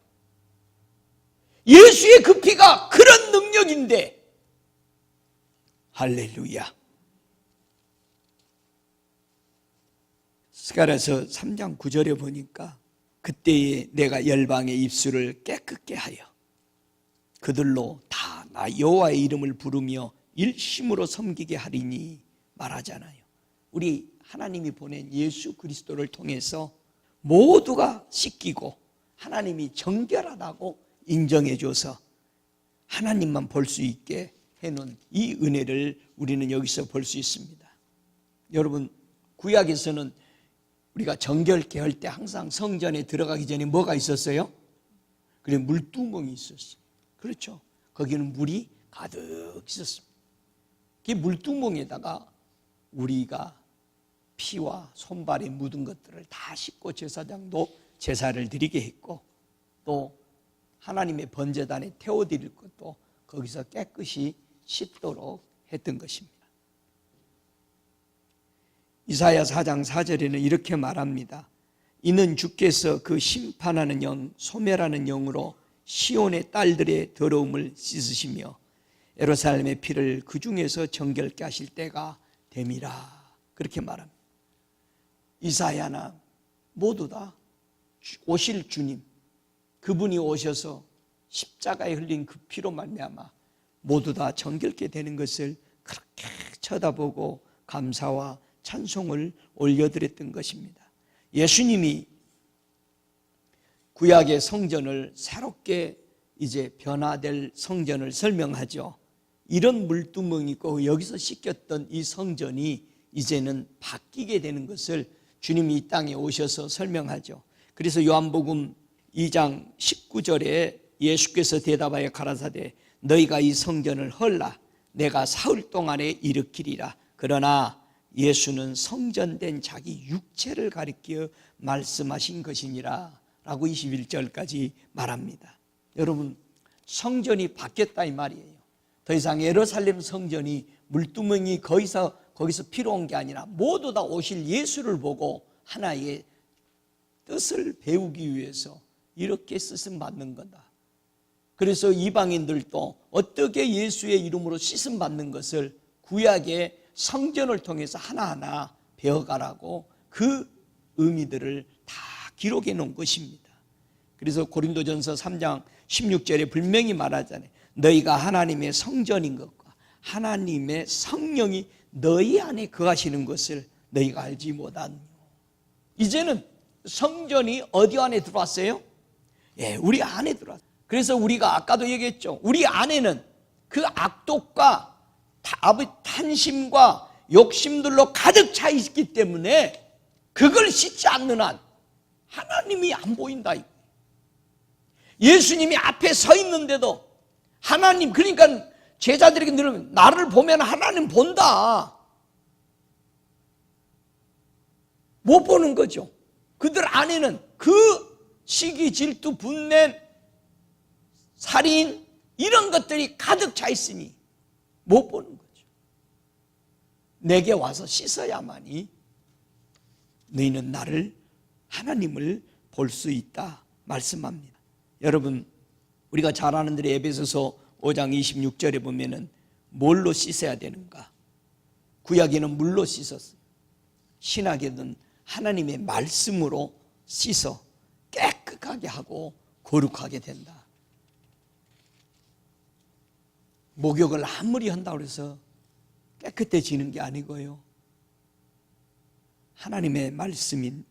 A: 예수의 그 피가 그런 능력인데. 할렐루야. 스가랴서 3장 9절에 보니까 그때에 내가 열방의 입술을 깨끗게 하여 그들로 다 나 여호와의 이름을 부르며 일심으로 섬기게 하리니 말하잖아요. 우리 하나님이 보낸 예수 그리스도를 통해서 모두가 씻기고 하나님이 정결하다고 인정해줘서 하나님만 볼 수 있게 해놓은 이 은혜를 우리는 여기서 볼 수 있습니다. 여러분 구약에서는 우리가 정결케 할 때 항상 성전에 들어가기 전에 뭐가 있었어요? 그래 물두멍이 있었어요. 그렇죠. 거기는 물이 가득 있었습니다. 그 물두멍에다가 우리가 피와 손발에 묻은 것들을 다 씻고 제사장도 제사를 드리게 했고 또 하나님의 번제단에 태워드릴 것도 거기서 깨끗이 씻도록 했던 것입니다. 이사야 4장 4절에는 이렇게 말합니다. 이는 주께서 그 심판하는 영, 소멸하는 영으로 시온의 딸들의 더러움을 씻으시며 예루살렘의 피를 그 중에서 정결케 하실 때가 됨이라. 그렇게 말합니다. 이사야나 모두 다 오실 주님, 그분이 오셔서 십자가에 흘린 그 피로 말미암아 모두 다 정결케 되는 것을 그렇게 쳐다보고 감사와 찬송을 올려드렸던 것입니다. 예수님이 구약의 성전을 새롭게 이제 변화될 성전을 설명하죠. 이런 물두멍이 있고 여기서 씻겼던 이 성전이 이제는 바뀌게 되는 것을 주님이 이 땅에 오셔서 설명하죠. 그래서 요한복음 2장 19절에 예수께서 대답하여 가라사대 너희가 이 성전을 헐라 내가 사흘 동안에 일으키리라. 그러나 예수는 성전된 자기 육체를 가리켜 말씀하신 것이니라 라고 21절까지 말합니다. 여러분 성전이 바뀌었다 이 말이에요. 더 이상 예루살렘 성전이 물두멍이 거기서 필요한 게 아니라 모두 다 오실 예수를 보고 하나의 뜻을 배우기 위해서 이렇게 쓰심 받는 거다. 그래서 이방인들도 어떻게 예수의 이름으로 씻음 받는 것을 구약의 성전을 통해서 하나하나 배워가라고 그 의미들을 다 기록해 놓은 것입니다. 그래서 고린도전서 3장 16절에 분명히 말하잖아요. 너희가 하나님의 성전인 것과 하나님의 성령이 너희 안에 거하시는 것을 너희가 알지 못하느뇨. 이제는 성전이 어디 안에 들어왔어요? 예, 우리 안에 들어왔어요. 그래서 우리가 아까도 얘기했죠. 우리 안에는 그 악독과 탄심과 욕심들로 가득 차 있기 때문에 그걸 씻지 않는 한 하나님이 안 보인다. 예수님이 앞에 서 있는데도 하나님, 그러니까 제자들에게 늘 나를 보면 하나님 본다. 못 보는 거죠. 그들 안에는 그 시기, 질투, 분냄, 살인 이런 것들이 가득 차 있으니 못 보는 거죠. 내게 와서 씻어야만이 너희는 나를 하나님을 볼 수 있다 말씀합니다. 여러분 우리가 잘 아는 대로 에베소서 5장 26절에 보면은 뭘로 씻어야 되는가? 구약에는 물로 씻었어요. 신약에는 하나님의 말씀으로 씻어 깨끗하게 하고 거룩하게 된다. 목욕을 아무리 한다고 해서 깨끗해지는 게 아니고요. 하나님의 말씀인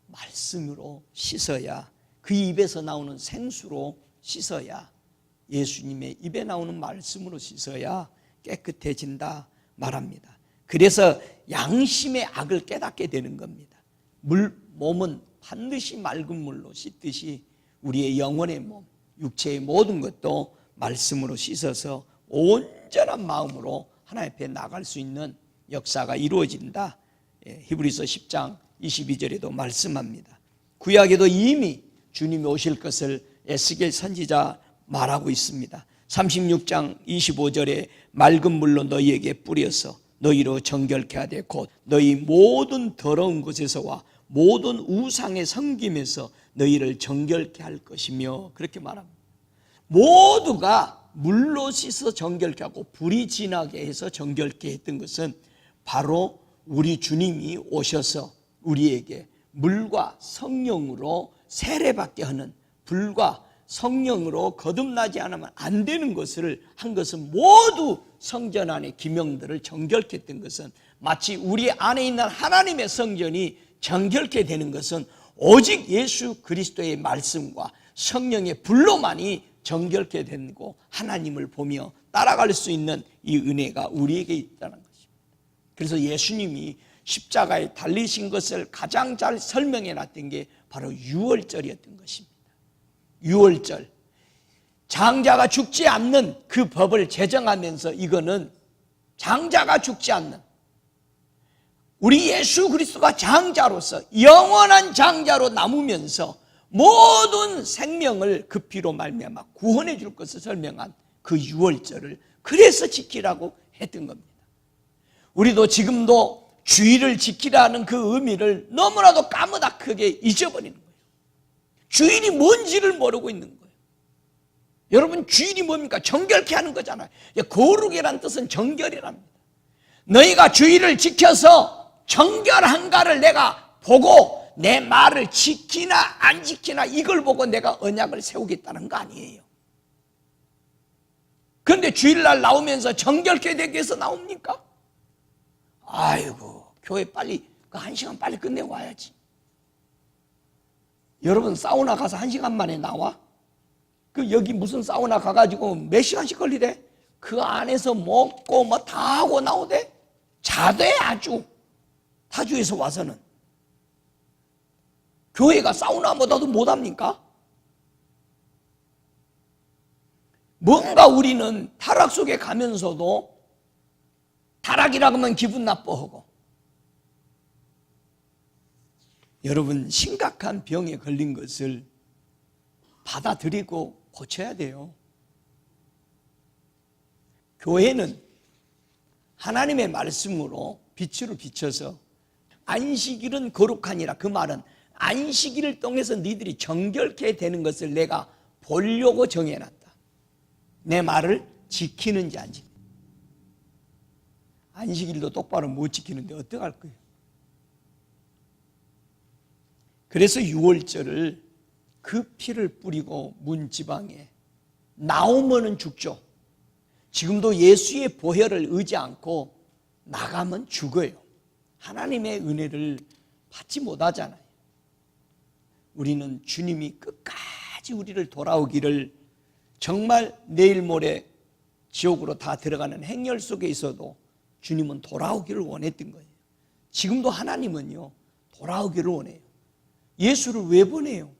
A: 말씀으로 씻어야, 그 입에서 나오는 생수로 씻어야, 예수님의 입에 나오는 말씀으로 씻어야 깨끗해진다 말합니다. 그래서 양심의 악을 깨닫게 되는 겁니다. 몸은 반드시 맑은 물로 씻듯이 우리의 영혼의 몸, 육체의 모든 것도 말씀으로 씻어서 온전한 마음으로 하나님 앞에 나갈 수 있는 역사가 이루어진다. 히브리서 10장 22절에도 말씀합니다. 구약에도 이미 주님이 오실 것을 에스겔 선지자 말하고 있습니다. 36장 25절에 맑은 물로 너희에게 뿌려서 너희로 정결케 하되 곧 너희 모든 더러운 것에서와 모든 우상의 섬김에서 너희를 정결케 할 것이며, 그렇게 말합니다. 모두가 물로 씻어 정결케 하고 불이 지나게 해서 정결케 했던 것은 바로 우리 주님이 오셔서 우리에게 물과 성령으로 세례받게 하는, 불과 성령으로 거듭나지 않으면 안 되는 것을 한 것은, 모두 성전 안의 기명들을 정결케 했던 것은, 마치 우리 안에 있는 하나님의 성전이 정결케 되는 것은 오직 예수 그리스도의 말씀과 성령의 불로만이 정결케 되고 하나님을 보며 따라갈 수 있는 이 은혜가 우리에게 있다는 것입니다. 그래서 예수님이 십자가에 달리신 것을 가장 잘 설명해 놨던 게 바로 유월절이었던 것입니다. 유월절, 장자가 죽지 않는 그 법을 제정하면서, 이거는 장자가 죽지 않는, 우리 예수 그리스도가 장자로서 영원한 장자로 남으면서 모든 생명을 그 피로 말미암아 구원해 줄 것을 설명한 그 유월절을 그래서 지키라고 했던 겁니다. 우리도 지금도 주일을 지키라는 그 의미를 너무나도 까무닥하게 잊어버리는 거예요. 주일이 뭔지를 모르고 있는 거예요. 여러분, 주일이 뭡니까? 정결케 하는 거잖아요. 거룩이란 뜻은 정결이랍니다. 너희가 주일을 지켜서 정결한가를 내가 보고 내 말을 지키나 안 지키나 이걸 보고 내가 언약을 세우겠다는 거 아니에요. 그런데 주일날 나오면서 정결케 되기 위해서 나옵니까? 아이고, 교회 빨리 그 1시간 빨리 끝내고 와야지. 여러분, 사우나 가서 1시간 만에 나와? 그 여기 무슨 사우나 가가지고 몇 시간씩 걸리대? 그 안에서 먹고 뭐 다 하고 나오대? 자대 아주. 타주에서 와서는 교회가 사우나보다도 못합니까? 뭔가 우리는 타락 속에 가면서도 타락이라고 하면 기분 나빠하고, 여러분, 심각한 병에 걸린 것을 받아들이고 고쳐야 돼요. 교회는 하나님의 말씀으로 빛으로 비춰서 안식일은 거룩하니라, 그 말은 안식일을 통해서 너희들이 정결케 되는 것을 내가 보려고 정해놨다. 내 말을 지키는지 안 지키는지. 안식일도 똑바로 못 지키는데 어떡할 거예요? 그래서 유월절을 그 피를 뿌리고 문지방에 나오면은 죽죠. 지금도 예수의 보혈을 의지 않고 나가면 죽어요. 하나님의 은혜를 받지 못하잖아요. 우리는 주님이 끝까지 우리를 돌아오기를, 정말 내일 모레 지옥으로 다 들어가는 행렬 속에 있어도 주님은 돌아오기를 원했던 거예요. 지금도 하나님은요, 돌아오기를 원해요. 예수를 왜 보내요?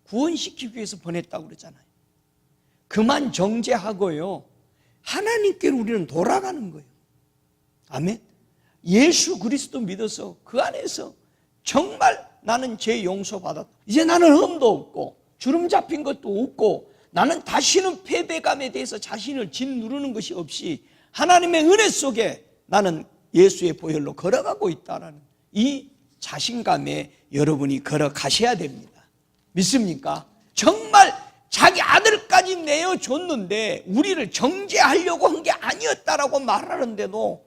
A: 구원시키기 위해서 보냈다고 그러잖아요. 그만 정죄하고요, 하나님께로 우리는 돌아가는 거예요. 아멘. 예수 그리스도 믿어서 그 안에서 정말 나는 죄 용서받았다, 이제 나는 흠도 없고 주름 잡힌 것도 없고, 나는 다시는 패배감에 대해서 자신을 짓누르는 것이 없이 하나님의 은혜 속에 나는 예수의 보혈로 걸어가고 있다는 이 자신감에 여러분이 걸어가셔야 됩니다. 믿습니까? 정말 자기 아들까지 내어줬는데 우리를 정죄하려고 한 게 아니었다라고 말하는데도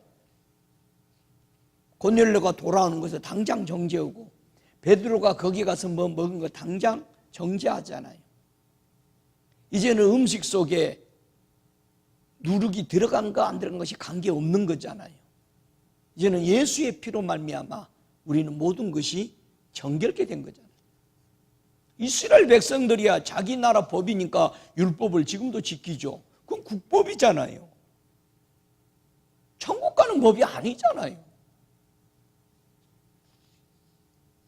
A: 고넬료가 돌아오는 것을 당장 정죄하고 베드로가 거기 가서 뭐 먹은 거 당장 정죄하잖아요. 이제는 음식 속에 누룩이 들어간 거 안 들어간 것이 관계없는 거잖아요. 이제는 예수의 피로 말미암아 우리는 모든 것이 정결케 된 거잖아요. 이스라엘 백성들이야 자기 나라 법이니까 율법을 지금도 지키죠. 그건 국법이잖아요. 천국 가는 법이 아니잖아요.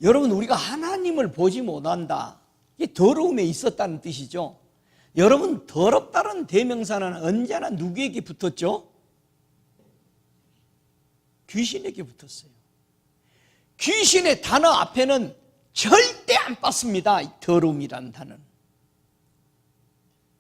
A: 여러분, 우리가 하나님을 보지 못한다, 이게 더러움에 있었다는 뜻이죠. 여러분, 더럽다는 대명사는 언제나 누구에게 붙었죠? 귀신에게 붙었어요. 귀신의 단어 앞에는 절대 안 빠습니다. 이 더러움이라는 단어는.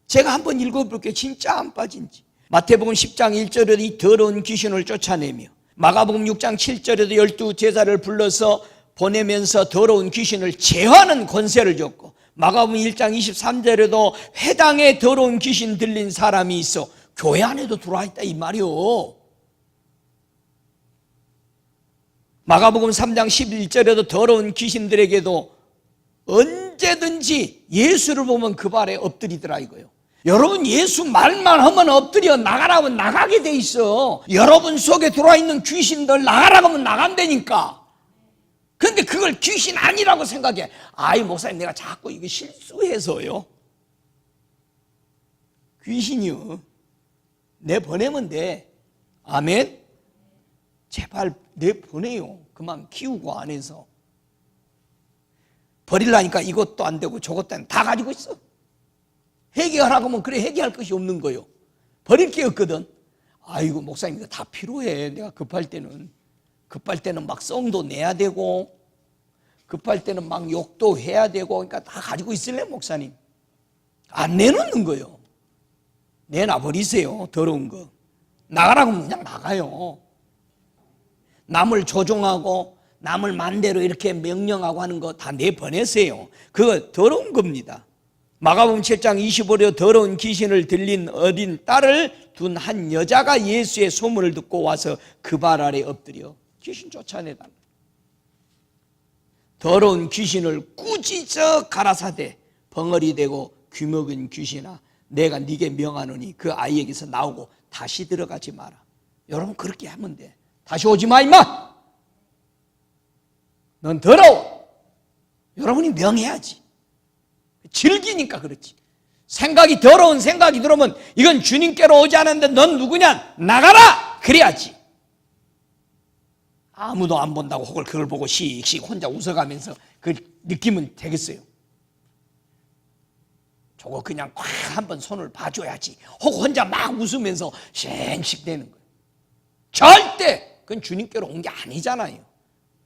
A: 제가 한번 읽어볼게요. 진짜 안 빠진지. 마태복음 10장 1절에도 이 더러운 귀신을 쫓아내며, 마가복음 6장 7절에도 12제자를 불러서 보내면서 더러운 귀신을 제어하는 권세를 줬고, 마가복음 1장 23절에도 회당에 더러운 귀신 들린 사람이 있어 교회 안에도 들어와 있다 이 말이요. 마가복음 3장 11절에도 더러운 귀신들에게도 언제든지 예수를 보면 그 발에 엎드리더라 이거요. 여러분, 예수 말만 하면 엎드려 나가라고 하면 나가게 돼 있어. 여러분 속에 들어와 있는 귀신들 나가라고 하면 나간다니까. 그런데 그걸 귀신 아니라고 생각해. 아이 목사님, 내가 자꾸 이거 실수해서요. 귀신이요, 내보내면 돼. 아멘. 제발 내보내요. 그만 키우고 안에서. 버리려니까 이것도 안 되고 저것도 안 되고 다 가지고 있어. 해결하라고 하면 그래 해결할 것이 없는 거요. 버릴 게 없거든. 아이고 목사님, 이거 다 필요해. 내가 급할 때는 막 썽도 내야 되고, 급할 때는 막 욕도 해야 되고, 그러니까 다 가지고 있을래 목사님? 안 내놓는 거요. 내놔버리세요. 더러운 거. 나가라고 하면 그냥 나가요. 남을 조종하고 남을 맘대로 이렇게 명령하고 하는 거 다 내보내세요. 그거 더러운 겁니다. 마가복음 7장 25절, 더러운 귀신을 들린 어린 딸을 둔 한 여자가 예수의 소문을 듣고 와서 그 발 아래 엎드려 귀신 쫓아내다. 더러운 귀신을 꾸짖어 가라사대, 벙어리 되고 귀먹은 귀신아, 내가 네게 명하노니 그 아이에게서 나오고 다시 들어가지 마라. 여러분, 그렇게 하면 돼. 다시 오지 마 임마. 넌 더러워. 여러분이 명해야지. 즐기니까 그렇지. 생각이 더러운 생각이 들어오면 이건 주님께로 오지 않았는데 넌 누구냐? 나가라. 그래야지. 아무도 안 본다고 혹을 그걸 보고 씩씩 혼자 웃어가면서 그 느끼면 되겠어요? 저거 그냥 콱 한번 손을 봐줘야지. 혹 혼자 막 웃으면서 쉥쉥대는 거예요. 절대 그건 주님께로 온 게 아니잖아요.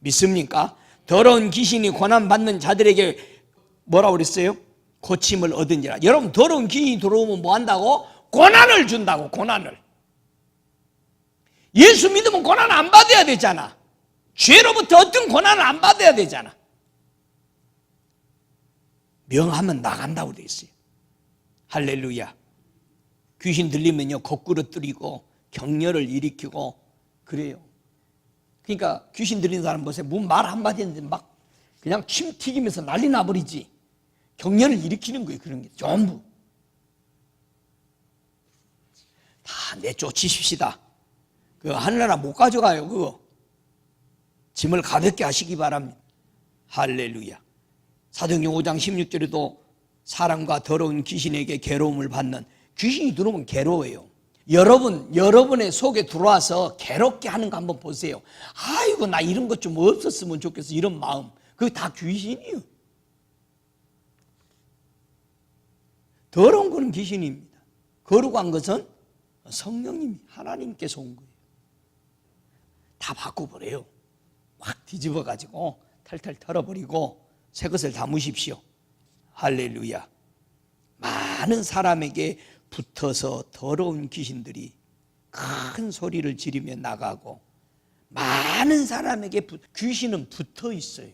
A: 믿습니까? 더러운 귀신이 고난받는 자들에게 뭐라고 그랬어요? 고침을 얻은지라. 여러분, 더러운 귀신이 들어오면 뭐 한다고? 고난을 준다고. 고난을. 예수 믿으면 고난 안 받아야 되잖아. 죄로부터 어떤 고난을 안 받아야 되잖아. 명하면 나간다고 돼 있어요. 할렐루야. 귀신 들리면요 거꾸로 뜨리고 격려를 일으키고 그래요. 그러니까 귀신 들리는 사람 보세요. 말 한마디 했는데 막 그냥 침 튀기면서 난리 나버리지. 격려를 일으키는 거예요. 그런 게 전부. 다 내쫓으십시다. 그 하늘나라 못 가져가요. 그거 짐을 가볍게 하시기 바랍니다. 할렐루야. 사도행전 5장 16절에도 사람과 더러운 귀신에게 괴로움을 받는, 귀신이 들어오면 괴로워요. 여러분의 속에 들어와서 괴롭게 하는 거 한번 보세요. 아이고 나 이런 것 좀 없었으면 좋겠어, 이런 마음. 그게 다 귀신이에요. 더러운 거는 귀신입니다. 거룩한 것은 성령님이 하나님께서 온 거예요. 다 바꿔버려요. 확 뒤집어가지고 탈탈 털어버리고 새 것을 담으십시오. 할렐루야. 많은 사람에게 붙어서 더러운 귀신들이 큰 소리를 지르며 나가고, 많은 사람에게 귀신은 붙어 있어요.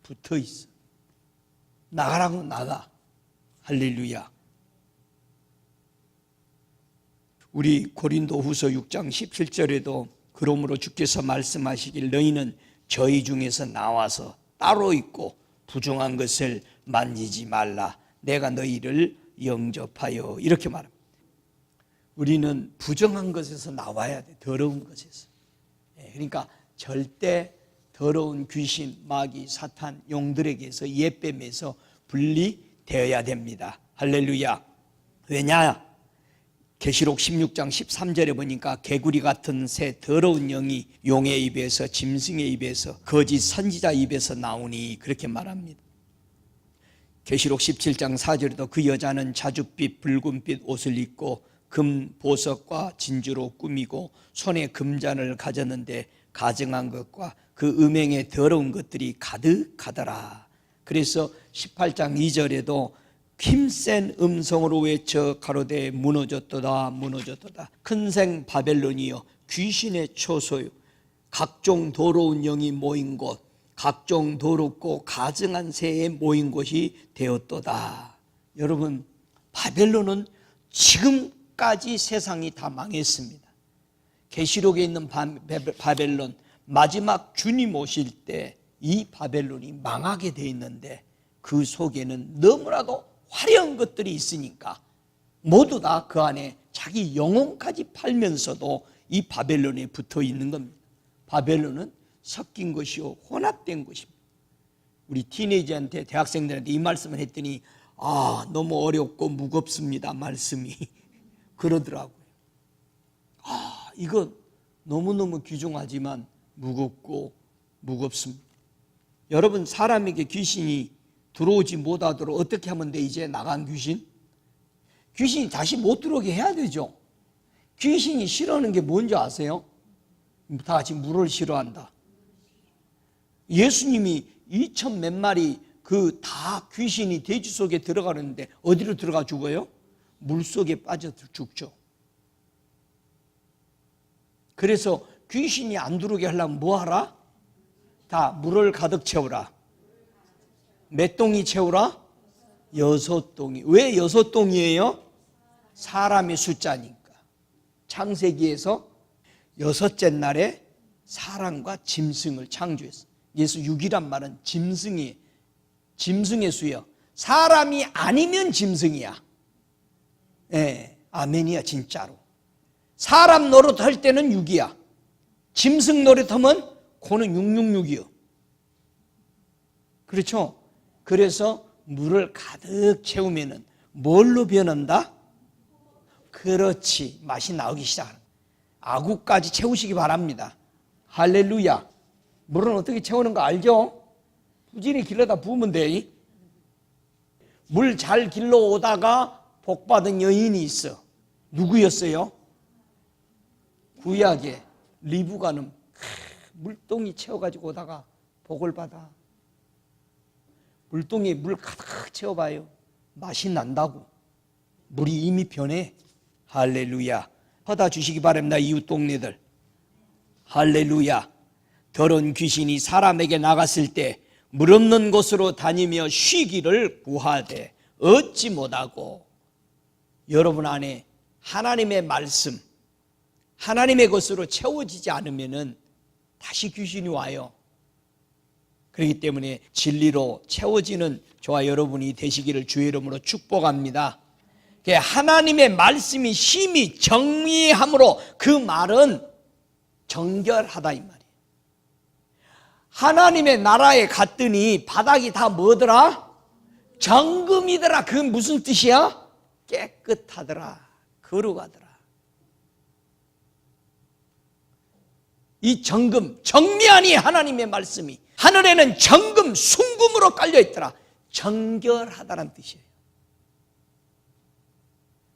A: 붙어 있어. 나가라고 나가. 할렐루야. 우리 고린도후서 6장 17절에도 그러므로 주께서 말씀하시길 너희는 저희 중에서 나와서 따로 있고 부정한 것을 만지지 말라. 내가 너희를 영접하여 이렇게 말합니다. 우리는 부정한 것에서 나와야 돼. 더러운 것에서. 그러니까 절대 더러운 귀신, 마귀, 사탄, 용들에게서 예뱀에서 분리되어야 됩니다. 할렐루야. 왜냐? 계시록 16장 13절에 보니까 개구리 같은 새 더러운 영이 용의 입에서 짐승의 입에서 거짓 선지자 입에서 나오니 그렇게 말합니다. 계시록 17장 4절에도 그 여자는 자줏빛 붉은빛 옷을 입고 금 보석과 진주로 꾸미고 손에 금잔을 가졌는데 가증한 것과 그 음행의 더러운 것들이 가득하더라. 그래서 18장 2절에도 힘센 음성으로 외쳐 가로되 무너졌도다 무너졌도다. 큰생 바벨론이여 귀신의 초소요 각종 더러운 영이 모인 곳 각종 더럽고 가증한 새에 모인 곳이 되었도다. 여러분, 바벨론은 지금까지 세상이 다 망했습니다. 계시록에 있는 바벨론, 마지막 주님 오실 때 이 바벨론이 망하게 돼 있는데 그 속에는 너무나도 화려한 것들이 있으니까 모두 다 그 안에 자기 영혼까지 팔면서도 이 바벨론에 붙어 있는 겁니다. 바벨론은 섞인 것이요 혼합된 것입니다. 우리 티네이저한테, 대학생들한테 이 말씀을 했더니 너무 어렵고 무겁습니다 말씀이 그러더라고요. 이거 너무너무 귀중하지만 무겁고 무겁습니다. 여러분, 사람에게 귀신이 들어오지 못하도록 어떻게 하면 돼? 이제 나간 귀신? 귀신이 다시 못 들어오게 해야 되죠. 귀신이 싫어하는 게 뭔지 아세요? 다 같이 물을 싫어한다. 예수님이 2천 몇 마리 그 다 귀신이 돼지 속에 들어가는데 어디로 들어가 죽어요? 물 속에 빠져 죽죠. 그래서 귀신이 안 들어오게 하려면 뭐 하라? 다 물을 가득 채우라. 몇 동이 채우라? 6동이. 왜 6동이에요? 사람의 숫자니까. 창세기에서 6째 날에 사람과 짐승을 창조했어요. 예수 6이란 말은 짐승의 수요. 사람이 아니면 짐승이야. 아멘이야 진짜로. 사람 노릇할 때는 6이야. 짐승 노릇하면 그는 666이요. 그렇죠? 그래서 물을 가득 채우면은 뭘로 변한다? 그렇지, 맛이 나오기 시작하는. 아구까지 채우시기 바랍니다. 할렐루야. 물은 어떻게 채우는 거 알죠? 부지런히 길러다 부으면 돼. 물 잘 길러오다가 복받은 여인이 있어. 누구였어요? 구약에 리브가는 물동이 채워가지고 오다가 복을 받아. 물동에 물 가득 채워봐요. 맛이 난다고. 물이 이미 변해. 할렐루야. 퍼다 주시기 바랍니다. 이웃 동네들. 할렐루야. 더러운 귀신이 사람에게 나갔을 때 물 없는 곳으로 다니며 쉬기를 구하되 얻지 못하고, 여러분 안에 하나님의 말씀, 하나님의 것으로 채워지지 않으면은 다시 귀신이 와요. 그렇기 때문에 진리로 채워지는 저와 여러분이 되시기를 주의 이름으로 축복합니다. 하나님의 말씀이 심히 정의함으로 그 말은 정결하다 이 말이에요. 하나님의 나라에 갔더니 바닥이 다 뭐더라? 정금이더라. 그건 무슨 뜻이야? 깨끗하더라. 거룩하더라. 이 정금, 정미하니 하나님의 말씀이 하늘에는 정금, 순금으로 깔려있더라. 정결하다는 뜻이에요.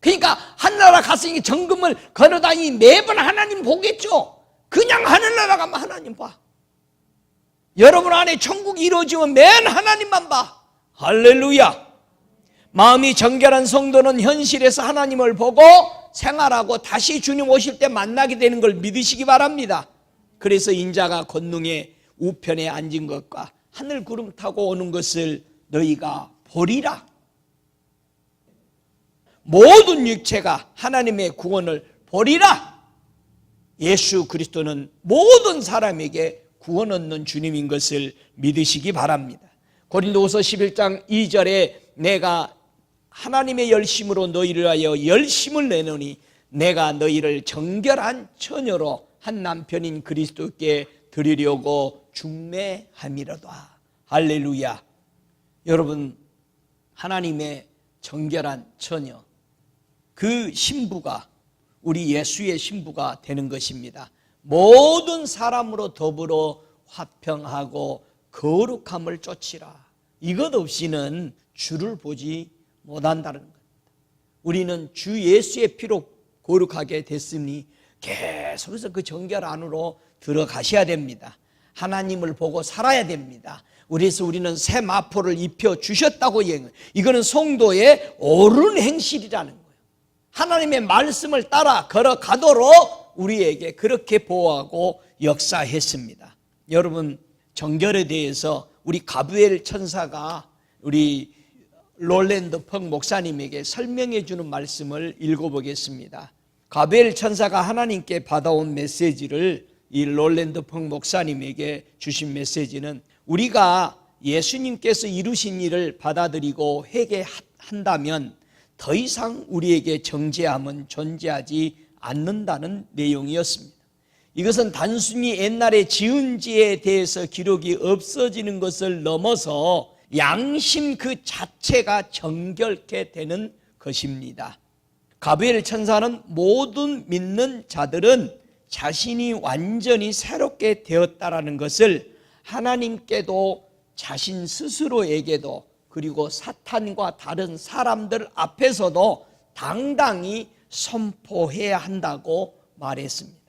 A: 그러니까 하늘나라 갔으니 정금을 걸어다니 매번 하나님 보겠죠. 그냥 하늘나라 가면 하나님 봐. 여러분 안에 천국이 이루어지면 맨 하나님만 봐. 할렐루야. 마음이 정결한 성도는 현실에서 하나님을 보고 생활하고 다시 주님 오실 때 만나게 되는 걸 믿으시기 바랍니다. 그래서 인자가 권능의 우편에 앉은 것과 하늘 구름 타고 오는 것을 너희가 보리라. 모든 육체가 하나님의 구원을 보리라. 예수 그리스도는 모든 사람에게 구원 얻는 주님인 것을 믿으시기 바랍니다. 고린도후서 11장 2절에 내가 하나님의 열심으로 너희를 하여 열심을 내노니 내가 너희를 정결한 처녀로 한 남편인 그리스도께 드리려고 중매함이로다. 할렐루야. 여러분, 하나님의 정결한 처녀, 그 신부가 우리 예수의 신부가 되는 것입니다. 모든 사람으로 더불어 화평하고 거룩함을 쫓으라. 이것 없이는 주를 보지 못한다는 겁니다. 우리는 주 예수의 피로 거룩하게 됐으니 계속해서 그 정결 안으로 들어가셔야 됩니다. 하나님을 보고 살아야 됩니다. 그래서 우리는 새 마포를 입혀 주셨다고 이거는 성도의 옳은 행실이라는 거예요. 하나님의 말씀을 따라 걸어가도록 우리에게 그렇게 보호하고 역사했습니다. 여러분, 정결에 대해서 우리 가브리엘 천사가 우리 롤랜드 펑 목사님에게 설명해 주는 말씀을 읽어보겠습니다. 가브리엘 천사가 하나님께 받아온 메시지를 이 롤랜드 펑 목사님에게 주신 메시지는, 우리가 예수님께서 이루신 일을 받아들이고 회개한다면 더 이상 우리에게 정죄함은 존재하지 않는다는 내용이었습니다. 이것은 단순히 옛날에 지은 죄에 대해서 기록이 없어지는 것을 넘어서 양심 그 자체가 정결케 되는 것입니다. 가브리엘 천사는 모든 믿는 자들은 자신이 완전히 새롭게 되었다라는 것을 하나님께도 자신 스스로에게도 그리고 사탄과 다른 사람들 앞에서도 당당히 선포해야 한다고 말했습니다.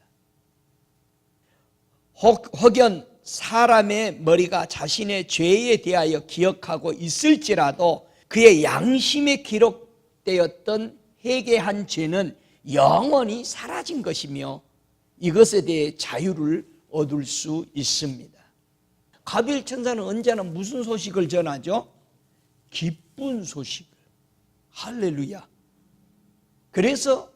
A: 혹연 사람의 머리가 자신의 죄에 대하여 기억하고 있을지라도 그의 양심에 기록되었던 회개한 죄는 영원히 사라진 것이며 이것에 대해 자유를 얻을 수 있습니다. 가브리엘 천사는 언제나 무슨 소식을 전하죠? 기쁜 소식을. 할렐루야. 그래서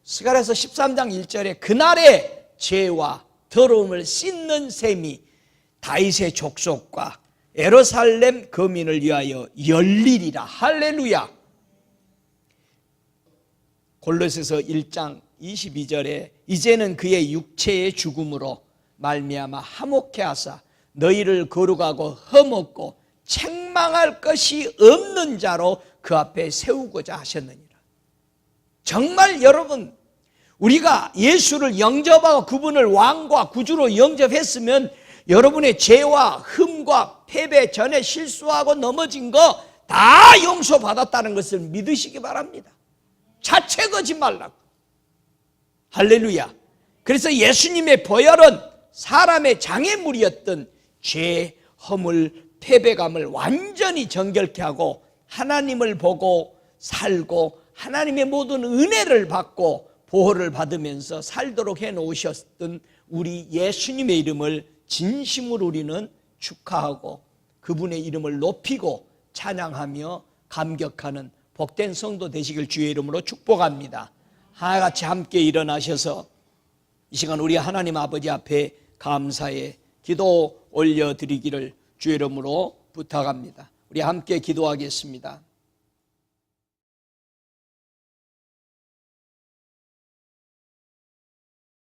A: 스가랴서 13장 1절에 그날의 죄와 더러움을 씻는 셈이 다윗의 족속과 예루살렘 거민을 위하여 열리리라. 할렐루야. 골로새서 1장 22절에 이제는 그의 육체의 죽음으로 말미암아 화목케 하사 너희를 거룩하고 흠없고 책망할 것이 없는 자로 그 앞에 세우고자 하셨느니라. 정말 여러분, 우리가 예수를 영접하고 그분을 왕과 구주로 영접했으면 여러분의 죄와 흠과 패배 전에 실수하고 넘어진 거 다 용서받았다는 것을 믿으시기 바랍니다. 자체 거짓말라고. 할렐루야. 그래서 예수님의 보혈은 사람의 장애물이었던 죄, 허물, 패배감을 완전히 정결케 하고 하나님을 보고 살고 하나님의 모든 은혜를 받고 보호를 받으면서 살도록 해놓으셨던 우리 예수님의 이름을 진심으로 우리는 축하하고 그분의 이름을 높이고 찬양하며 감격하는 복된 성도 되시길 주의 이름으로 축복합니다. 하나같이 함께 일어나셔서 이 시간 우리 하나님 아버지 앞에 감사의 기도 올려드리기를 주의 이름으로 부탁합니다. 우리 함께 기도하겠습니다.